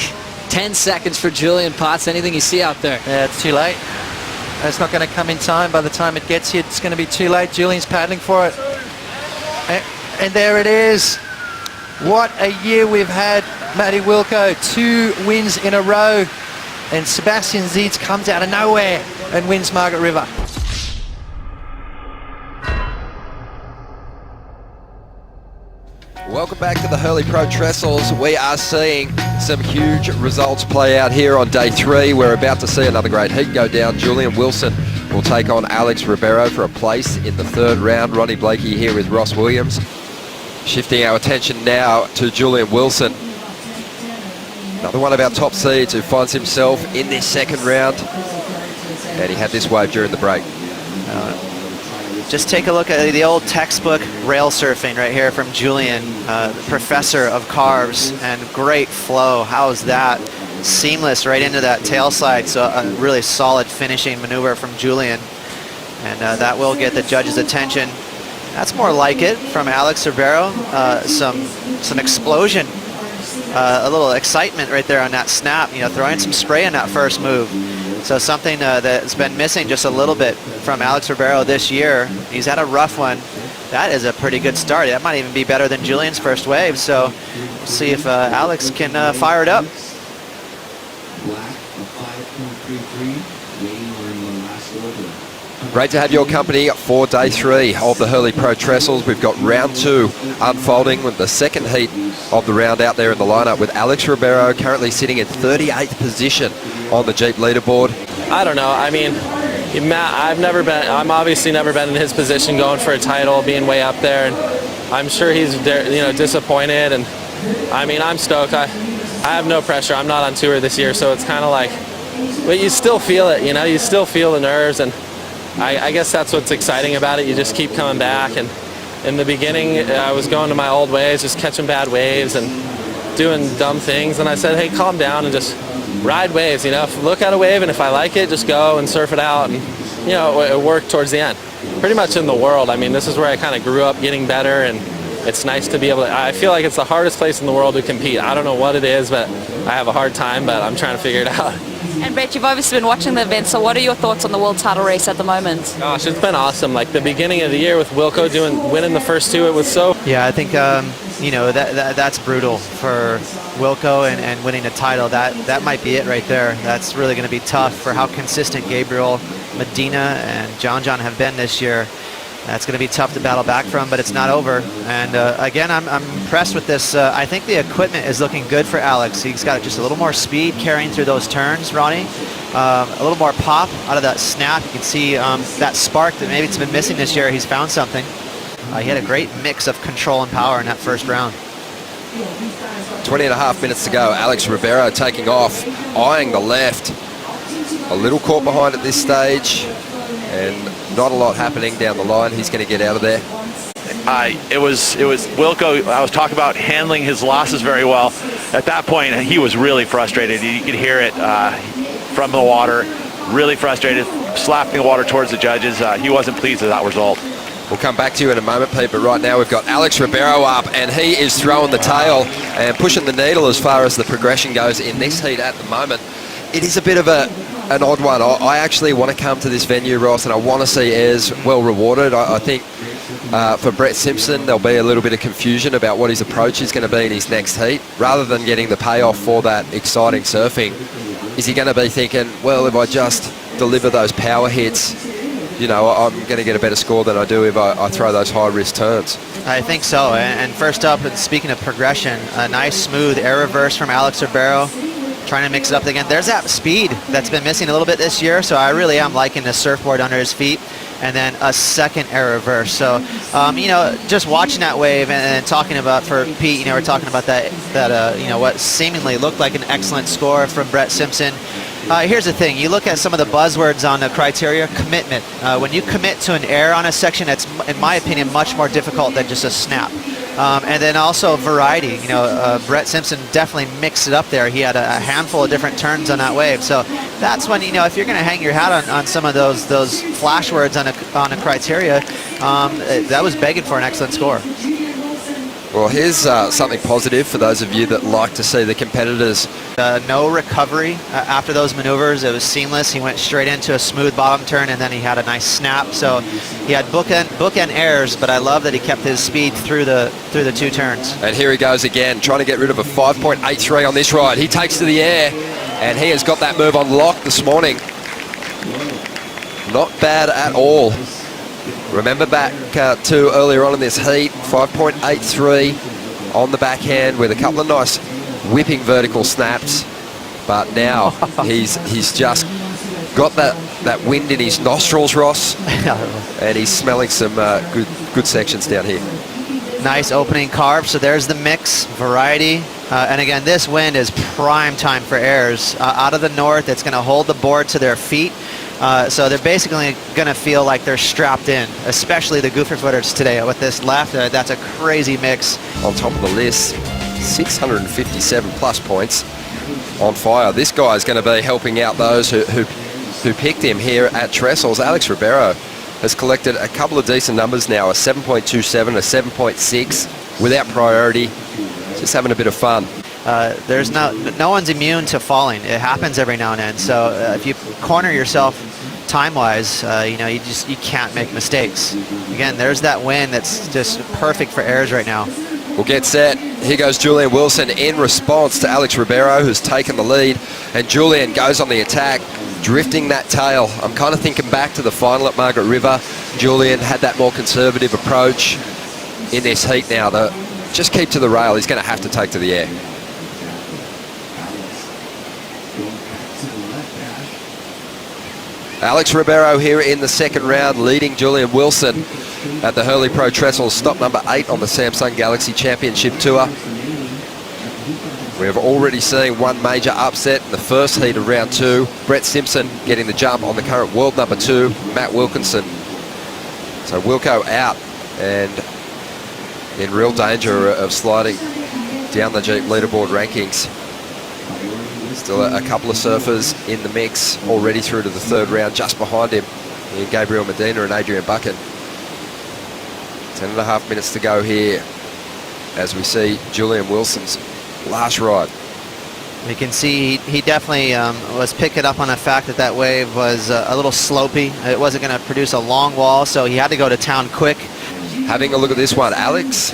10 seconds for Julian Potts. Anything you see out there? Yeah, it's too late. It's not going to come in time. By the time it gets here, it's going to be too late. Julian's paddling for it. And there it is. What a year we've had, Matty Wilco. 2 wins in a row. And Sebastian Zeitz comes out of nowhere and wins Margaret River. Welcome back to the Hurley Pro Trestles. We are seeing some huge results play out here on day 3. We're about to see another great heat go down. Julian Wilson will take on Alex Ribeiro for a place in the 3rd round. Ronnie Blakey here with Ross Williams. Shifting our attention now to Julian Wilson. Another one of our top seeds who finds himself in this 2nd round. And he had this wave during the break. Just take a look at the old textbook rail surfing right here from Julian, professor of carves, and great flow. How is that? Seamless right into that tail slide. So a really solid finishing maneuver from Julian. And that will get the judges' attention. That's more like it from Alex Ribeiro. Some explosion, a little excitement right there on that snap. You know, throwing some spray in that first move. So something that's been missing just a little bit from Alex Ribeiro this year. He's had a rough one. That is a pretty good start. That might even be better than Julian's first wave. So we'll see if Alex can fire it up. Great to have your company for day 3 of the Hurley Pro Trestles. We've got round 2 unfolding with the 2nd heat of the round out there in the lineup with Alex Ribeiro currently sitting in 38th position on the Jeep leaderboard. I don't know. I mean, I'm obviously never been in his position going for a title, being way up there, and I'm sure he's disappointed. And I mean, I'm stoked. I have no pressure. I'm not on tour this year, so it's kind of like, but you still feel it, you know, you still feel the nerves, and I guess that's what's exciting about it. You just keep coming back. And in the beginning, I was going to my old ways, just catching bad waves and doing dumb things. And I said, hey, calm down and just ride waves. You know, look at a wave, and if I like it, just go and surf it out. And, you know, it worked towards the end. Pretty much in the world. I mean, this is where I kind of grew up getting better, and it's nice to be able to, I feel like it's the hardest place in the world to compete. I don't know what it is, but I have a hard time, but I'm trying to figure it out. And Brett, you've obviously been watching the event, so what are your thoughts on the world title race at the moment? Gosh, it's been awesome. Like the beginning of the year with Wilco winning the first 2, it was so... Yeah, I think, you know, that's brutal for Wilco and winning a title. That might be it right there. That's really going to be tough for how consistent Gabriel, Medina, and John have been this year. That's going to be tough to battle back from, but it's not over. And again, I'm impressed with this. I think the equipment is looking good for Alex. He's got just a little more speed carrying through those turns, Ronnie. A little more pop out of that snap. You can see that spark that maybe it's been missing this year. He's found something. He had a great mix of control and power in that first round. 20.5 minutes to go. Alex Ribeiro taking off, eyeing the left. A little caught behind at this stage, and not a lot happening down the line. He's going to get out of there. It was Wilco. I was talking about handling his losses very well. At that point, he was really frustrated. You could hear it from the water. Really frustrated, slapping the water towards the judges. He wasn't pleased with that result. We'll come back to you in a moment, Pete, but right now we've got Alex Ribeiro up, and he is throwing the tail and pushing the needle as far as the progression goes in this heat at the moment. It is a bit of an odd one. I actually want to come to this venue, Ross, and I want to see Ayres well rewarded. I think for Brett Simpson, there'll be a little bit of confusion about what his approach is going to be in his next heat. Rather than getting the payoff for that exciting surfing, is he going to be thinking, well, if I just deliver those power hits, you know, I'm going to get a better score than I do if I throw those high-risk turns? I think so. And first up, and speaking of progression, a nice smooth air reverse from Alex Ribeiro. trying to mix it up again. There's that speed that's been missing a little bit this year, so I really am liking the surfboard under his feet. And then a second air reverse. So, you know, just watching that wave and talking about, for Pete, you know, we're talking about that you know, what seemingly looked like an excellent score from Brett Simpson. Here's the thing. You look at some of the buzzwords on the criteria. Commitment. When you commit to an air on a section, that's, in my opinion, much more difficult than just a snap. And then also variety. You know, Brett Simpson definitely mixed it up there. He had a handful of different turns on that wave. So that's when, you know, if you're going to hang your hat on some of those flash words on a criteria, that was begging for an excellent score. Well, here's something positive for those of you that like to see the competitors. No recovery after those maneuvers. It was seamless. He went straight into a smooth bottom turn, and then he had a nice snap. So he had bookend airs, but I love that he kept his speed through the two turns. And here he goes again, trying to get rid of a 5.83 on this ride. He takes to the air, and he has got that move on lock this morning. Not bad at all. Remember back to earlier on in this heat, 5.83 on the backhand with a couple of nice whipping vertical snaps. But now he's just got that wind in his nostrils, Ross, and he's smelling some good sections down here. Nice opening carve. So there's the mix, variety. And again, this wind is prime time for airs. Out of the north, it's going to hold the board to their feet. So they're basically going to feel like they're strapped in, especially the goofy footers today. With this left, that's a crazy mix. On top of the list, 657 plus points on fire. This guy is going to be helping out those who picked him here at Trestles. Alex Ribeiro has collected a couple of decent numbers now, a 7.27, a 7.6 without priority. Just having a bit of fun. There's no one's immune to falling. It happens every now and then. So if you corner yourself time-wise, you know, you can't make mistakes. Again, there's that wind that's just perfect for airs right now. We'll get set. Here goes Julian Wilson in response to Alex Ribeiro, who's taken the lead. And Julian goes on the attack, drifting that tail. I'm kind of thinking back to the final at Margaret River. Julian had that more conservative approach in this heat now. Just keep to the rail. He's going to have to take to the air. Alex Ribeiro here in the second round, leading Julian Wilson at the Hurley Pro Trestles, stop number 8 on the Samsung Galaxy Championship Tour. We have already seen one major upset in the first heat of round 2. Brett Simpson getting the jump on the current world number 2, Matt Wilkinson. So Wilco out and in real danger of sliding down the Jeep leaderboard rankings. Still a couple of surfers in the mix, already through to the third round. Just behind him, Gabriel Medina and Adrian Buchan. 10.5 minutes to go here as we see Julian Wilson's last ride. You can see he definitely was picking up on the fact that wave was a little slopey. It wasn't going to produce a long wall, so he had to go to town quick. Having a look at this one, Alex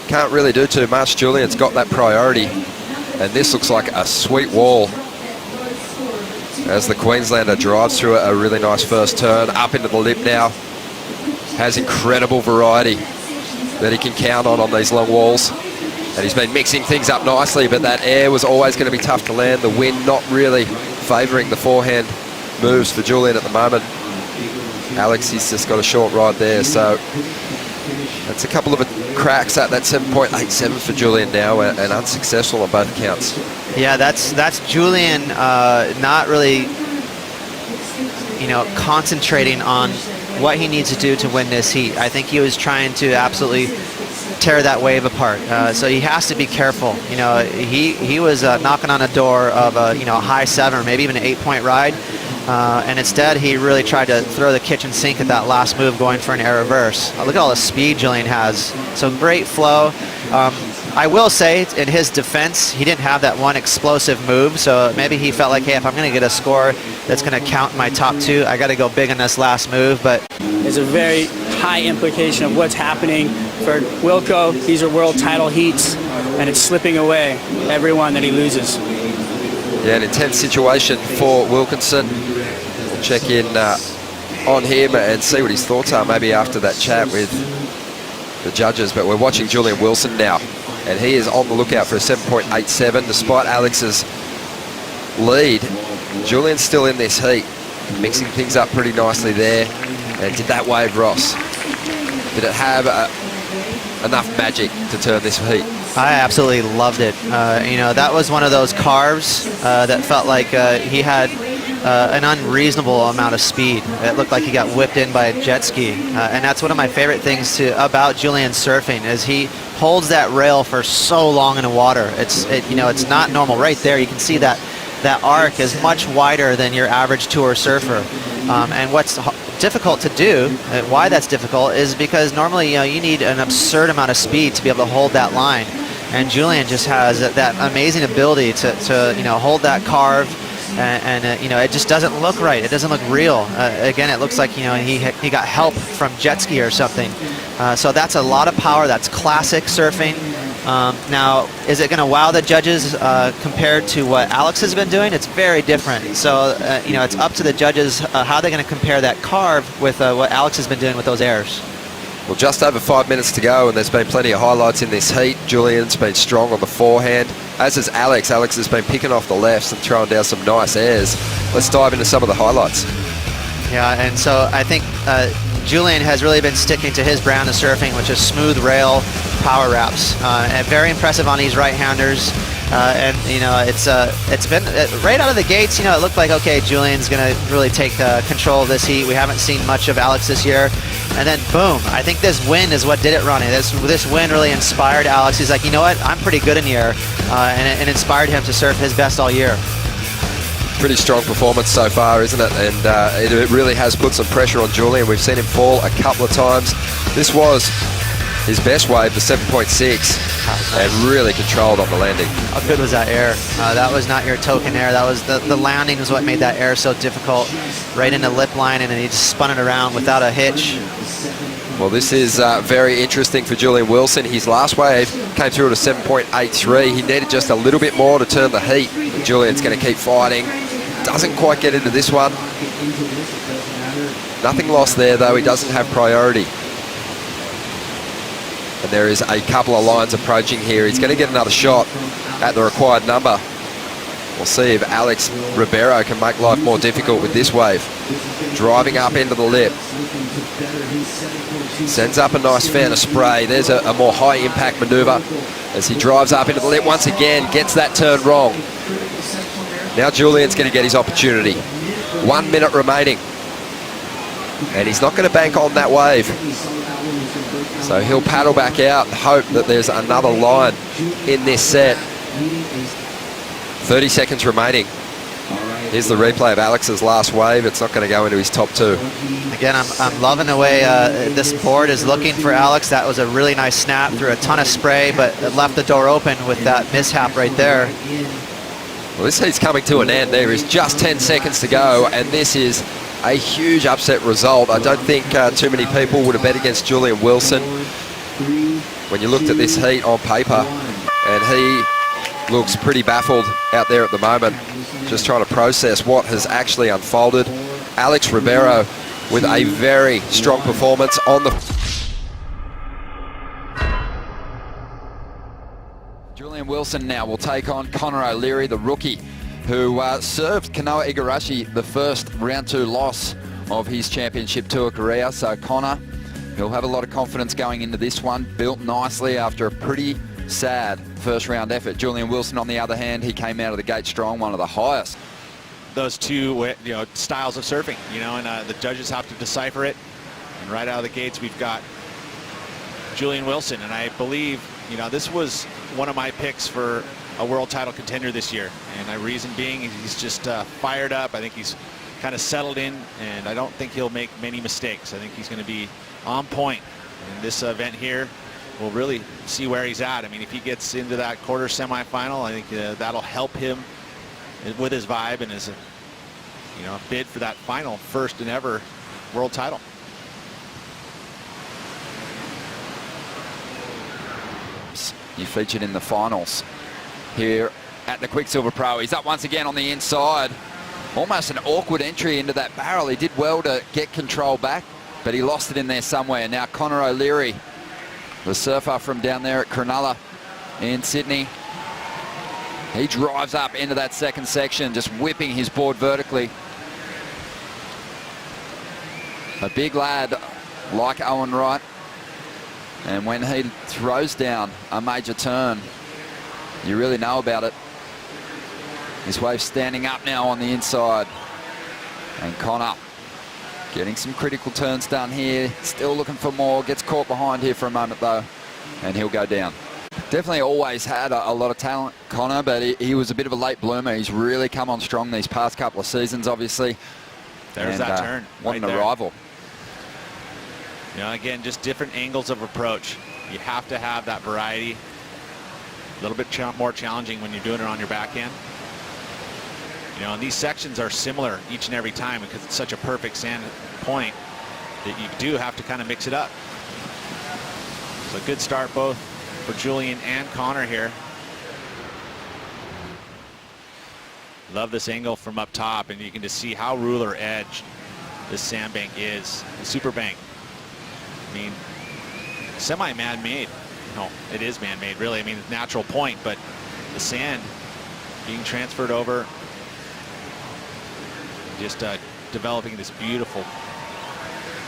can't really do too much. Julian's got that priority. And this looks like a sweet wall as the Queenslander drives through a really nice first turn, up into the lip now. Has incredible variety that he can count on these long walls. And he's been mixing things up nicely, but that air was always going to be tough to land. The wind not really favouring the forehand moves for Julian at the moment. Alex, he's just got a short ride there, so that's a couple of cracks at that 7.87 for Julian now, and unsuccessful on both accounts. Yeah, that's Julian not really, you know, concentrating on what he needs to do to win this heat. I think he was trying to absolutely tear that wave apart. So he has to be careful. You know, he was knocking on a door of a high 7 or maybe even an 8-point ride. And instead, he really tried to throw the kitchen sink at that last move, going for an air reverse. Look at all the speed Julian has. So great flow. I will say, in his defense, he didn't have that one explosive move, so maybe he felt like, hey, if I'm going to get a score that's going to count in my top 2, I got to go big on this last move. But there's a very high implication of what's happening for Wilco. These are world title heats, and it's slipping away every one that he loses. Yeah, an intense situation for Wilkinson. We'll check in on him and see what his thoughts are, maybe after that chat with the judges. But we're watching Julian Wilson now. and he is on the lookout for a 7.87 despite Alex's lead. Julian's still in this heat, mixing things up pretty nicely there. And did that wave, Ross? Did it have enough magic to turn this heat? I absolutely loved it. You know, that was one of those carves that felt like he had an unreasonable amount of speed. It looked like he got whipped in by a jet ski. And that's one of my favorite things about Julian surfing is he holds that rail for so long in the water. You know, it's not normal. Right there, you can see that arc is much wider than your average tour surfer. And what's difficult to do, and why that's difficult, is because normally, you know, you need an absurd amount of speed to be able to hold that line. And Julian just has that amazing ability to you know, hold that carve, and you know, it just doesn't look right. It doesn't look real. Again, it looks like, you know, he got help from jet ski or something. So that's a lot of power. That's classic surfing. Now, is it going to wow the judges compared to what Alex has been doing? It's very different. So, you know, it's up to the judges how they're going to compare that carve with what Alex has been doing with those airs. Well, just over 5 minutes to go, and there's been plenty of highlights in this heat. Julian's been strong on the forehand, as is Alex. Alex has been picking off the lefts and throwing down some nice airs. Let's dive into some of the highlights. Yeah, and so I think Julian has really been sticking to his brand of surfing, which is smooth rail power wraps, and very impressive on these right-handers. And you know, it's been right out of the gates. You know, it looked like, okay, Julian's going to really take control of this heat. We haven't seen much of Alex this year, and then boom! I think this wind is what did it, Ronnie. This wind really inspired Alex. He's like, you know what? I'm pretty good in here, and it inspired him to surf his best all year. Pretty strong performance so far, isn't it? And it really has put some pressure on Julian. We've seen him fall a couple of times. This was his best wave, the 7.6, and really controlled on the landing. How good was that air? That was not your token air. That was the landing was what made that air so difficult. Right in the lip line, and then he just spun it around without a hitch. Well, this is very interesting for Julian Wilson. His last wave came through at a 7.83. He needed just a little bit more to turn the heat. Julian's going to keep fighting. Doesn't quite get into this one. Nothing lost there, though. He doesn't have priority. And there is a couple of lines approaching here. He's going to get another shot at the required number. We'll see if Alex Ribeiro can make life more difficult with this wave. Driving up into the lip. Sends up a nice fan of spray. There's a more high impact maneuver as he drives up into the lip once again, gets that turn wrong. Now Julian's going to get his opportunity. 1 minute remaining. And he's not going to bank on that wave. So he'll paddle back out and hope that there's another line in this set. 30 seconds remaining. Here's the replay of Alex's last wave. It's not going to go into his top two. Again, I'm loving the way this board is looking for Alex. That was a really nice snap through a ton of spray, but it left the door open with that mishap right there. Well, this heat's coming to an end. There is just 10 seconds to go, and this is a huge upset result. I don't think too many people would have bet against Julian Wilson when you looked at this heat on paper, and he looks pretty baffled out there at the moment, just trying to process what has actually unfolded. Alex Ribeiro with a very strong performance on the... Julian Wilson now will take on Connor O'Leary, the rookie, who served Kanoa Igarashi the first round 2 loss of his championship tour career. So Connor, he'll have a lot of confidence going into this one, built nicely after a pretty sad first round effort. Julian Wilson, on the other hand, he came out of the gate strong, one of the highest. Those two, styles of surfing, and the judges have to decipher it. And right out of the gates, we've got Julian Wilson, and I believe, this was one of my picks for a world title contender this year. And my reason being, he's just fired up. I think he's kind of settled in, and I don't think he'll make many mistakes. I think he's going to be on point in this event here. We'll really see where he's at. I mean, if he gets into that quarter semifinal, I think that'll help him with his vibe and his, bid for that final first and ever world title. You featured in the finals here at the Quicksilver Pro. He's up once again on the inside. Almost an awkward entry into that barrel. He did well to get control back, but he lost it in there somewhere. Now Connor O'Leary, the surfer from down there at Cronulla, in Sydney. He drives up into that second section, just whipping his board vertically. A big lad like Owen Wright. And when he throws down a major turn, you really know about it. This wave standing up now on the inside. And Connor getting some critical turns done here. Still looking for more. Gets caught behind here for a moment though. And he'll go down. Definitely always had a lot of talent, Connor, but he was a bit of a late bloomer. He's really come on strong these past couple of seasons, obviously. There's that turn. What an right there. arrival. You know, again, just different angles of approach. You have to have that variety. A little bit more challenging when you're doing it on your backhand. You know, and these sections are similar each and every time because it's such a perfect sand point that you do have to kind of mix it up. So a good start both for Julian and Connor here. Love this angle from up top, and you can just see how ruler edge this sandbank is. The super bank. I mean, semi-man-made. No, it is man-made, really. I mean, it's natural point, but the sand being transferred over, just developing this beautiful,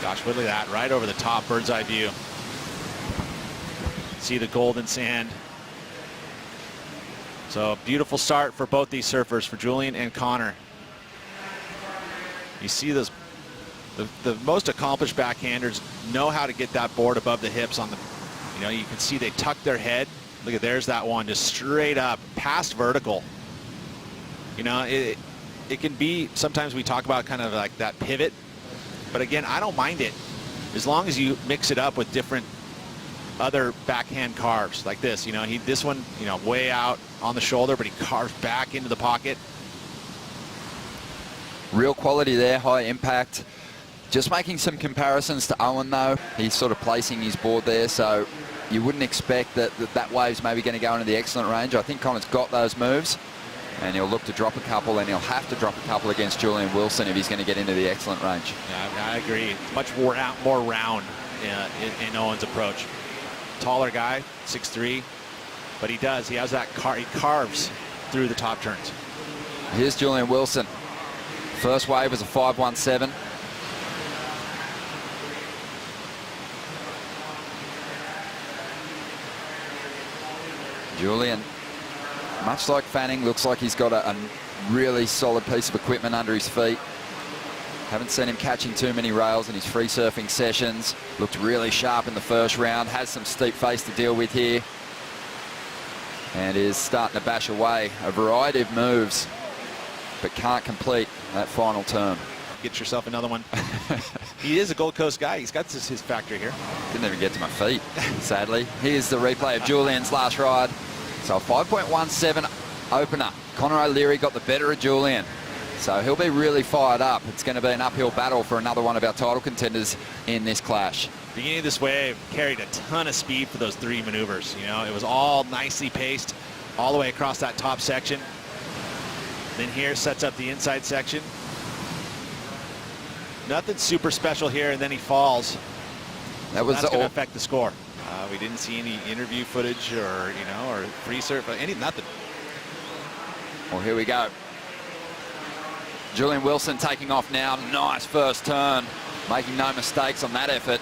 gosh, look at that, right over the top, bird's eye view. See the golden sand. So beautiful start for both these surfers, for Julian and Connor. You see those, the most accomplished backhanders know how to get that board above the hips on the, you know, you can see they tuck their head. Look at, there's that one, just straight up, past vertical. You know, it can be, sometimes we talk about kind of like that pivot, but again, I don't mind it as long as you mix it up with different other backhand carves like this. You know, this one, you know, way out on the shoulder, but he carves back into the pocket. Real quality there, high impact. Just making some comparisons to Owen though. He's sort of placing his board there, so you wouldn't expect that wave's maybe going to go into the excellent range. I think Connor's got those moves, and he'll look to drop a couple, and he'll have to drop a couple against Julian Wilson if he's going to get into the excellent range. Yeah, I agree. It's much more round in Owen's approach. Taller guy, 6'3", but he has that he carves through the top turns. Here's Julian Wilson. First wave was a 5.17. Julian, much like Fanning, looks like he's got a really solid piece of equipment under his feet. Haven't seen him catching too many rails in his free surfing sessions. Looked really sharp in the first round. Has some steep face to deal with here. And is starting to bash away a variety of moves, but can't complete that final turn. Get yourself another one. He is a Gold Coast guy. He's got his factory here. Didn't even get to my feet, sadly. Here's the replay of Julian's last ride. So a 5.17 opener. Connor O'Leary got the better of Julian. So he'll be really fired up. It's going to be an uphill battle for another one of our title contenders in this clash. Beginning of this wave carried a ton of speed for those three maneuvers. You know, it was all nicely paced all the way across that top section. Then here sets up the inside section. Nothing super special here, and then he falls. That was that's going to affect the score. We didn't see any interview footage or, you know, or free surf, nothing. Well, here we go. Julian Wilson taking off now. Nice first turn, making no mistakes on that effort.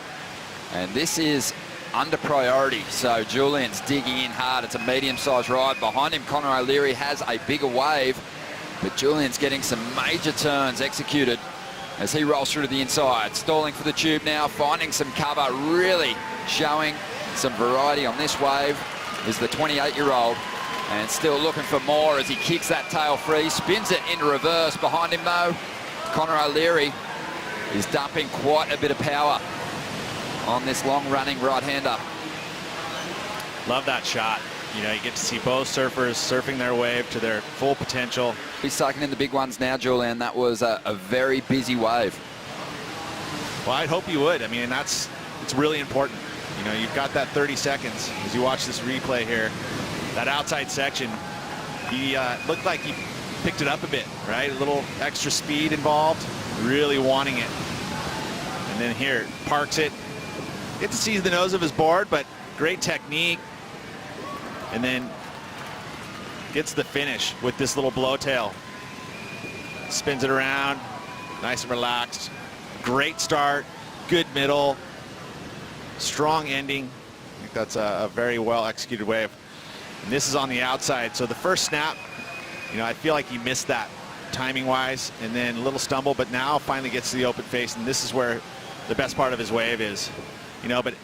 And this is under priority, so Julian's digging in hard. It's a medium-sized ride. Behind him, Connor O'Leary has a bigger wave, but Julian's getting some major turns executed as he rolls through to the inside. Stalling for the tube now, finding some cover, really showing some variety on this wave is the 28-year-old. And still looking for more as he kicks that tail free, spins it into reverse. Behind him though, Connor O'Leary is dumping quite a bit of power on this long-running right-hander. Love that shot. You know, you get to see both surfers surfing their wave to their full potential. He's sucking in the big ones now, Julian. That was a very busy wave. Well, I'd hope you would. I mean, it's really important. You know, you've got that 30 seconds as you watch this replay here. That outside section, he looked like he picked it up a bit, right? A little extra speed involved, really wanting it. And then here, parks it. Get to see the nose of his board, but great technique. and then gets the finish with this little blow tail. Spins it around, nice and relaxed. Great start, good middle, strong ending. I think that's a very well executed wave. And this is on the outside, so the first snap, you know, I feel like he missed that timing wise, and then a little stumble, but now finally gets to the open face, and this is where the best part of his wave is, you know. But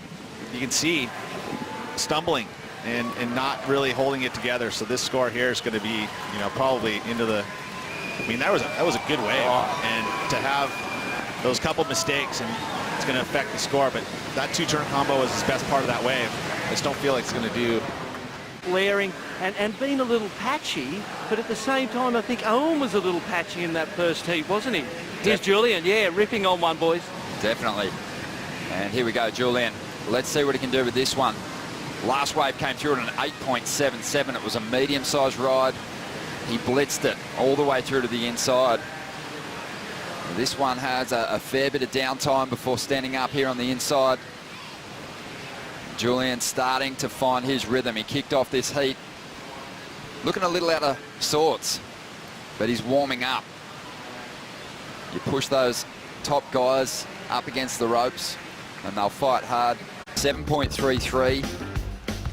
you can see stumbling and not really holding it together. So this score here is going to be, you know, probably into the, I mean, that was a good wave, and to have those couple mistakes, and it's going to affect the score. But that 2-turn combo was his best part of that wave. I just don't feel like it's going to do. Blaring and being a little patchy, but at the same time, I think Owen was a little patchy in that first heat, wasn't he? Here's Julian, yeah, ripping on one, boys. Definitely. And here we go, Julian. Let's see what he can do with this one. Last wave came through at an 8.77. It was a medium-sized ride. He blitzed it all the way through to the inside. This one has a fair bit of downtime before standing up here on the inside. Julian starting to find his rhythm. He kicked off this heat looking a little out of sorts, but he's warming up. You push those top guys up against the ropes and they'll fight hard. 7.33,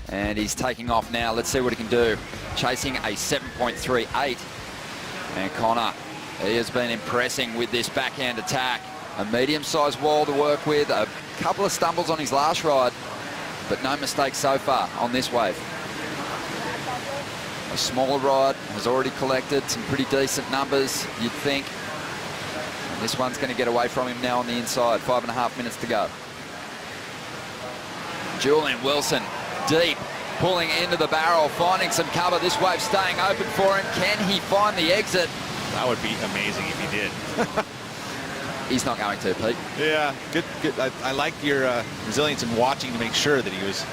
and he's taking off now. Let's see what he can do. Chasing a 7.38, and Connor, he has been impressing with this backhand attack. A medium-sized wall to work with, a couple of stumbles on his last ride, but no mistakes so far on this wave. A smaller ride has already collected some pretty decent numbers, you'd think. And this one's going to get away from him now on the inside. 5.5 minutes to go. Julian Wilson, deep, pulling into the barrel, finding some cover. This wave staying open for him. Can he find the exit? That would be amazing if he did. He's not going to, Pete. Yeah, good. I like your resilience in watching to make sure that he was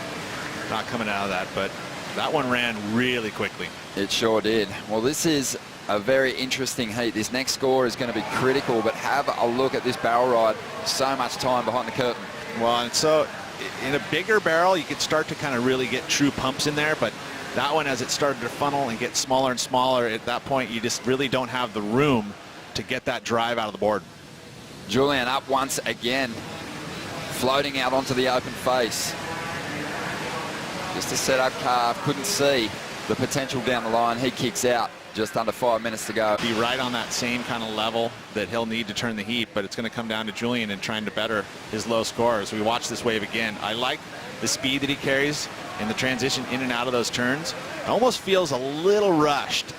not coming out of that, but that one ran really quickly. It sure did. Well, this is a very interesting heat. This next score is going to be critical, but have a look at this barrel ride. So much time behind the curtain. Well, and so in a bigger barrel, you could start to kind of really get true pumps in there, but that one, as it started to funnel and get smaller and smaller, at that point, you just really don't have the room to get that drive out of the board. Julian up once again, floating out onto the open face. Just a set-up carve, couldn't see the potential down the line. He kicks out, just under 5 minutes to go. Be right on that same kind of level that he'll need to turn the heat, but it's going to come down to Julian and trying to better his low score as we watch this wave again. I like the speed that he carries and the transition in and out of those turns. It almost feels a little rushed.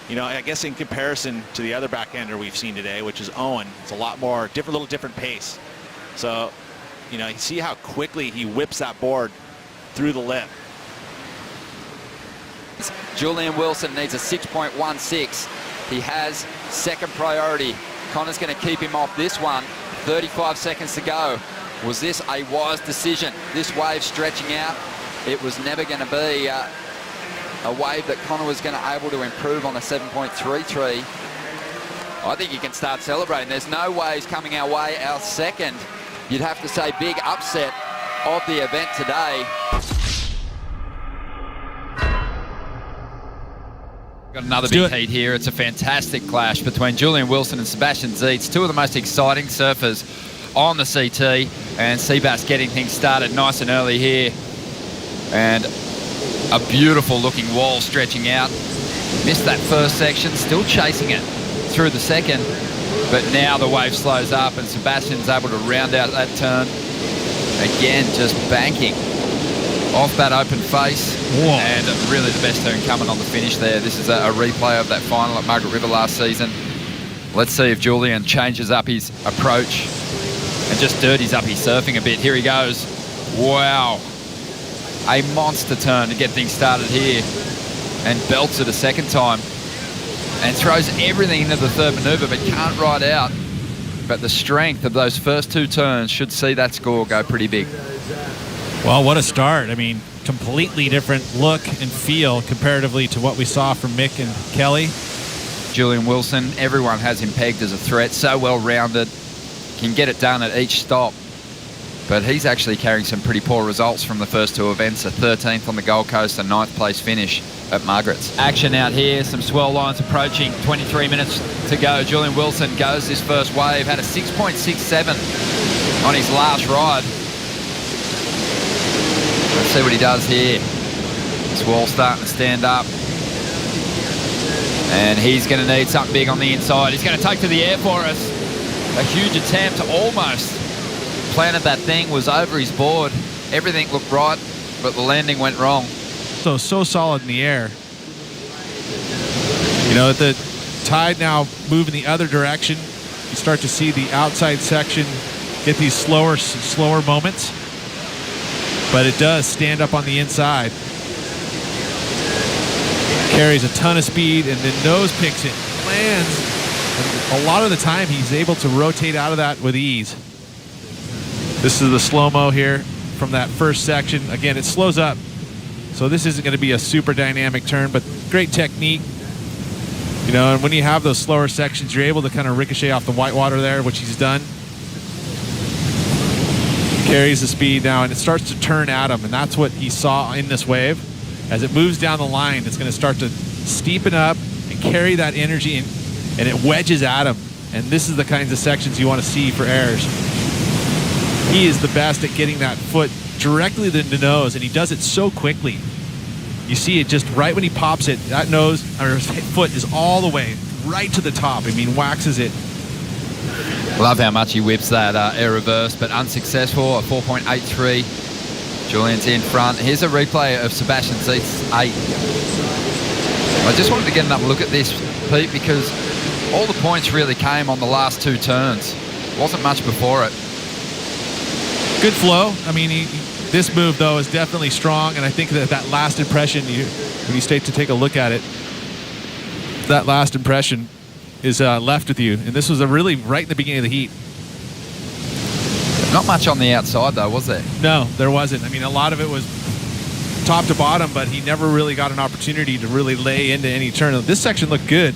You know, I guess in comparison to the other backhander we've seen today, which is Owen, it's a lot more different, little different pace. So, you know, you see how quickly he whips that board through the lip. Julian Wilson needs a 6.16. He has second priority. Connor's going to keep him off this one. 35 seconds to go. Was this a wise decision? This wave stretching out, it was never going to be a wave that Connor was going to able to improve on a 7.33. I think you can start celebrating. There's no waves coming our way. Our second, you'd have to say, big upset of the event today. Got another big heat here. It's a fantastic clash between Julian Wilson and Sebastian Zietz, two of the most exciting surfers on the CT, and Seabass getting things started nice and early here. And a beautiful looking wall stretching out. Missed that first section, still chasing it through the second, but now the wave slows up and Sebastian's able to round out that turn. Again, just banking off that open face. Whoa. And really the best turn coming on the finish there. This is a replay of that final at Margaret River last season. Let's see if Julian changes up his approach and just dirties up his surfing a bit. Here he goes. Wow. A monster turn to get things started here, and belts it a second time and throws everything into the third maneuver, but can't ride out. But the strength of those first two turns should see that score go pretty big. Well, what a start. I mean, completely different look and feel comparatively to what we saw from Mick and Kelly. Julian Wilson, everyone has him pegged as a threat, so well rounded, can get it done at each stop. but he's actually carrying some pretty poor results from the first two events, a 13th on the Gold Coast, a 9th place finish at Margaret's. Action out here, some swell lines approaching, 23 minutes to go. Julian Wilson goes this first wave, had a 6.67 on his last ride. Let's see what he does here. Swell starting to stand up. And he's going to need something big on the inside. He's going to take to the air for us. A huge attempt, almost planted that thing, was over his board. Everything looked right, but the landing went wrong. So solid in the air. You know, the tide now moving the other direction. You start to see the outside section get these slower moments, but it does stand up on the inside. Carries a ton of speed and then nose picks it, lands. And a lot of the time he's able to rotate out of that with ease. This is the slow-mo here from that first section. Again, it slows up, so this isn't going to be a super dynamic turn, but great technique. You know, and when you have those slower sections, you're able to kind of ricochet off the whitewater there, which he's done. Carries the speed now, and it starts to turn at him, and that's what he saw in this wave. As it moves down the line, it's going to start to steepen up and carry that energy, and it wedges at him. And this is the kinds of sections you want to see for errors. He is the best at getting that foot directly to the nose, and he does it so quickly. You see it just right when he pops it, that nose or foot is all the way right to the top. I mean, waxes it. Love how much he whips that air reverse, but unsuccessful, a 4.83. Julian's in front. Here's a replay of Sebastian Seats 8. I just wanted to get another look at this, Pete, because all the points really came on the last two turns. Wasn't much before it. Good flow. I mean, this move, though, is definitely strong, and I think that last impression, when you start to take a look at it, that last impression is left with you. And this was really right in the beginning of the heat. Not much on the outside, though, was there? No, there wasn't. I mean, a lot of it was top to bottom, but he never really got an opportunity to really lay into any turn. This section looked good.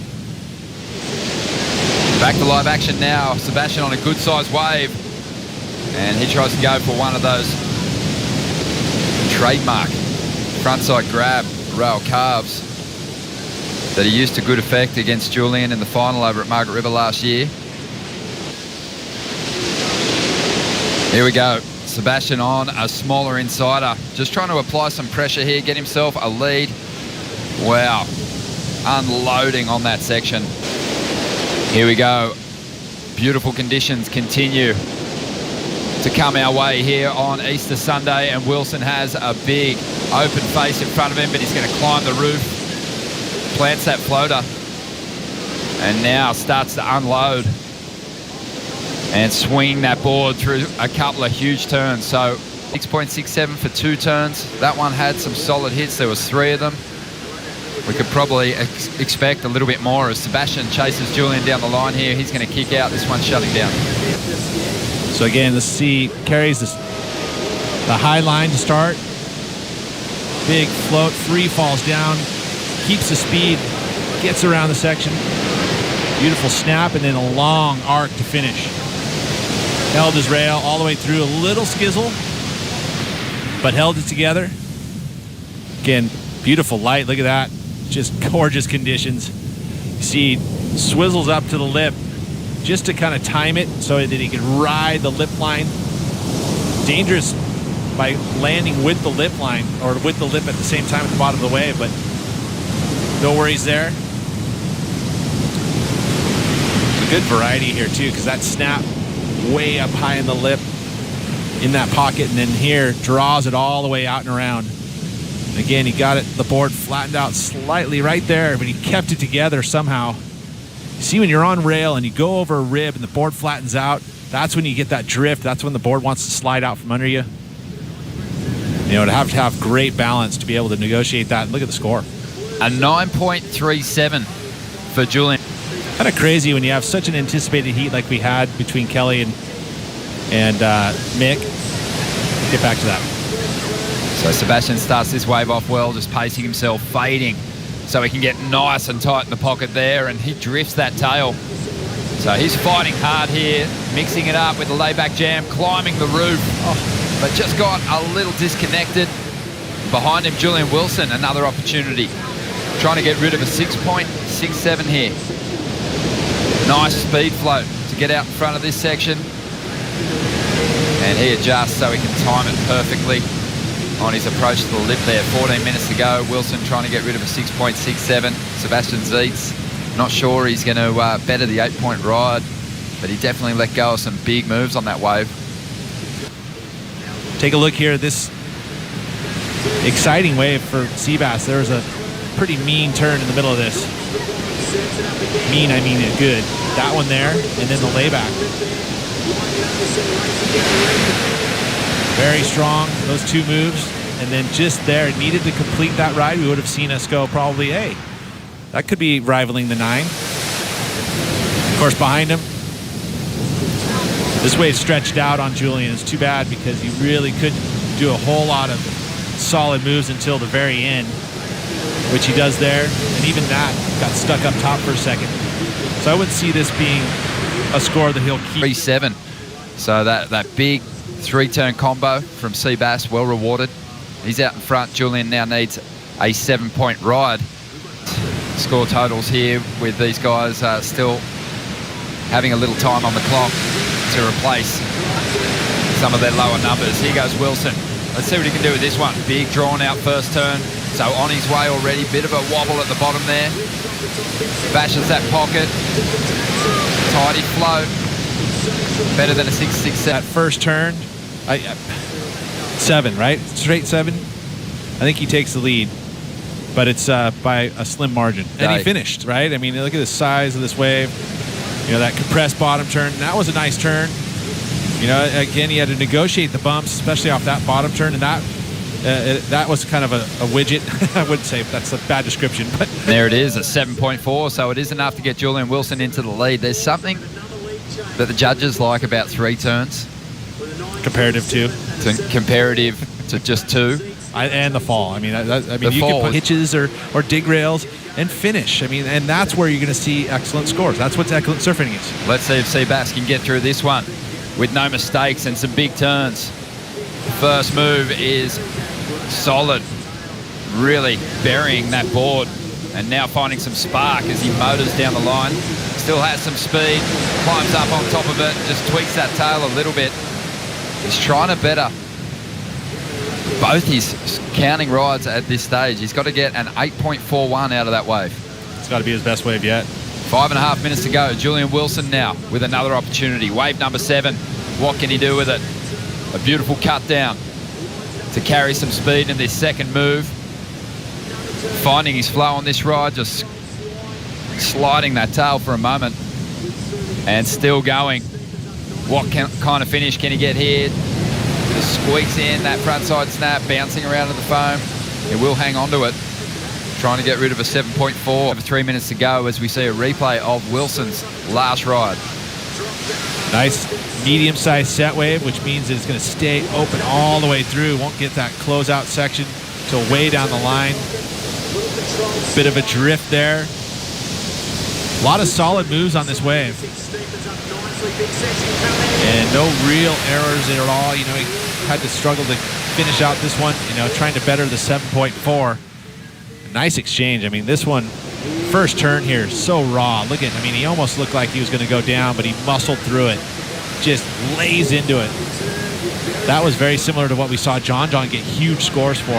Back to live action now. Sebastian on a good-sized wave. And he tries to go for one of those trademark frontside grab rail calves that he used to good effect against Julian in the final over at Margaret River last year. Here we go. Sebastian on a smaller insider. Just trying to apply some pressure here, get himself a lead. Wow. Unloading on that section. Here we go. Beautiful conditions continue to come our way here on Easter Sunday, and Wilson has a big open face in front of him, but he's going to climb the roof, plants that floater, and now starts to unload and swing that board through a couple of huge turns. So 6.67 for two turns. That one had some solid hits. There was three of them. We could probably expect a little bit more as Sebastian chases Julian down the line here. He's going to kick out. This one's shutting down. So again, the C carries the high line to start. Big float, free falls down, keeps the speed, gets around the section. Beautiful snap, and then a long arc to finish. Held his rail all the way through, a little skizzle, but held it together. Again, beautiful light, look at that. Just gorgeous conditions. You see, swizzles up to the lip just to kind of time it so that he can ride the lip line. Dangerous by landing with the lip line, or with the lip at the same time at the bottom of the wave, but no worries there. A good variety here too, because that snap way up high in the lip in that pocket, and then here draws it all the way out and around. Again, he got it, the board flattened out slightly right there, but he kept it together somehow. You see, when you're on rail and you go over a rib and the board flattens out, that's when you get that drift. That's when the board wants to slide out from under you. You know, to have great balance to be able to negotiate that. Look at the score. A 9.37 for Julian. Kind of crazy when you have such an anticipated heat like we had between Kelly and Mick. Get back to that. So Sebastian starts this wave off well, just pacing himself, fading, so he can get nice and tight in the pocket there, and he drifts that tail. So he's fighting hard here, mixing it up with the layback jam, climbing the roof, but just got a little disconnected. Behind him, Julian Wilson, another opportunity. Trying to get rid of a 6.67 here. Nice speed float to get out in front of this section. And he adjusts so he can time it perfectly on his approach to the lip there. 14 minutes to go. Wilson trying to get rid of a 6.67. Sebastian Zietz, not sure he's going to better the 8-point ride, but he definitely let go of some big moves on that wave. Take a look here at this exciting wave for Seabass. There was a pretty mean turn in the middle of this. Mean, I mean it good. That one there, and then the layback. Very strong, those two moves. And then just there, needed to complete that ride. We would have seen us go probably, hey, that could be rivaling the 9. Of course, behind him, this wave stretched out on Julian. It's too bad because he really couldn't do a whole lot of solid moves until the very end, which he does there. And even that got stuck up top for a second. So I wouldn't see this being a score that he'll keep. 3-7. So that big 3-turn combo from Seabass, well rewarded. He's out in front. Julian now needs a 7-point ride. Score totals here with these guys still having a little time on the clock to replace some of their lower numbers. Here goes Wilson. Let's see what he can do with this one. Big drawn out first turn. So on his way already. Bit of a wobble at the bottom there. Bashes that pocket. Tidy float. Better than a 6.67. That first turn, 7, right? Straight 7. I think he takes the lead, but it's by a slim margin. And he finished, right? I mean, look at the size of this wave. You know, that compressed bottom turn. That was a nice turn. You know, again, he had to negotiate the bumps, especially off that bottom turn, and that was kind of a widget. I wouldn't say that's a bad description, but there it is, a 7.4. So it is enough to get Julian Wilson into the lead. There's something that the judges like about 3 turns. Comparative to just 2. And the fall. I mean, you can put hitches or dig rails and finish. I mean, and that's where you're going to see excellent scores. That's what excellent surfing is. Let's see if Seabass can get through this one with no mistakes and some big turns. First move is solid, really burying that board, and now finding some spark as he motors down the line. Still has some speed, climbs up on top of it, just tweaks that tail a little bit. He's trying to better both his counting rides at this stage. He's got to get an 8.41 out of that wave. It's got to be his best wave yet. 5.5 minutes to go. Julian Wilson now with another opportunity. Wave number 7. What can he do with it? A beautiful cut down to carry some speed in this second move. Finding his flow on this ride, just sliding that tail for a moment and still going. What kind of finish can he get here? Just squeaks in that front side snap, bouncing around in the foam. He will hang on to it. Trying to get rid of a 7.4. Over 3 minutes to go as we see a replay of Wilson's last ride. Nice medium-sized set wave, which means it's going to stay open all the way through. Won't get that closeout section till way down the line. Bit of a drift there. A lot of solid moves on this wave. And no real errors at all. You know, he had to struggle to finish out this one, you know, trying to better the 7.4. Nice exchange. I mean, this one, first turn here, so raw. Look at, I mean, he almost looked like he was going to go down, but he muscled through it. Just lays into it. That was very similar to what we saw John get huge scores for.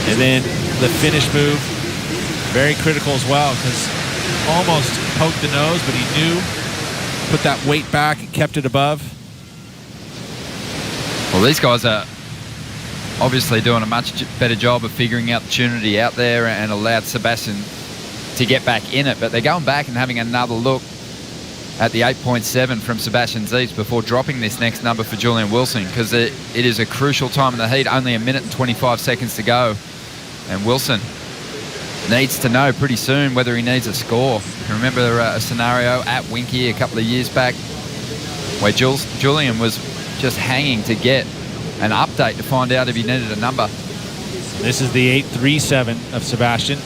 And then the finish move, very critical as well, because almost poked the nose, but he knew, put that weight back and kept it above. Well, these guys are obviously doing a much better job of figuring out the opportunity out there and allowed Sebastian to get back in it. But they're going back and having another look at the 8.7 from Sebastian Zietz before dropping this next number for Julian Wilson, because it is a crucial time in the heat, only 1 minute and 25 seconds to go. And Wilson needs to know pretty soon whether he needs a score. You can remember a scenario at Winky a couple of years back where Julian was just hanging to get an update to find out if he needed a number. This is the 8.37 of Sebastian.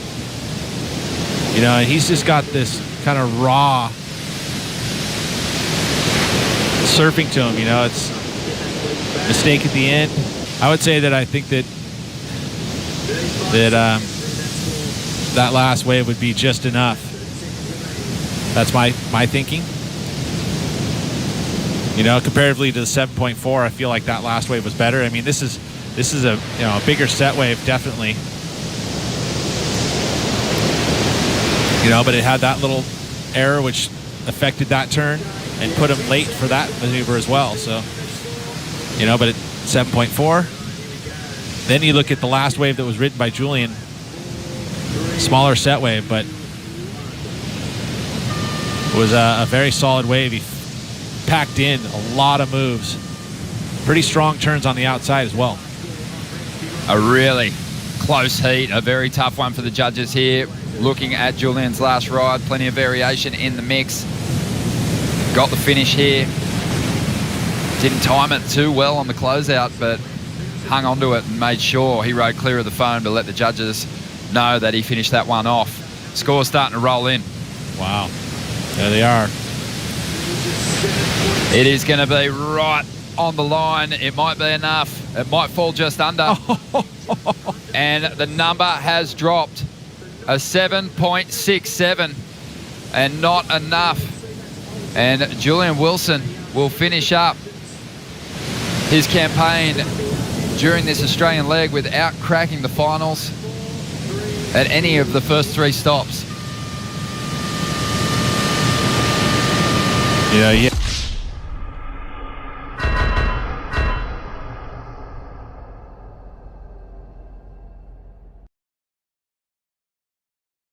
You know, he's just got this kind of raw surfing to him. You know, it's a mistake at the end. I would say that I think that that last wave would be just enough. That's my thinking. You know, comparatively to the 7.4, I feel like that last wave was better. I mean, this is a a bigger set wave, definitely. You know, but it had that little error which affected that turn and put him late for that maneuver as well. So, you know, but at 7.4, then you look at the last wave that was ridden by Julian, smaller set wave, but it was a very solid wave. He packed in a lot of moves. Pretty strong turns on the outside as well. A really close heat, a very tough one for the judges here. Looking at Julian's last ride, plenty of variation in the mix. Got the finish here. Didn't time it too well on the closeout, but hung onto it and made sure he rode clear of the foam to let the judges know that he finished that one off. Score's starting to roll in. Wow. There they are. It is going to be right on the line. It might be enough. It might fall just under. And the number has dropped. A 7.67 and not enough. And Julian Wilson will finish up his campaign during this Australian leg without cracking the finals at any of the first 3 stops. Yeah.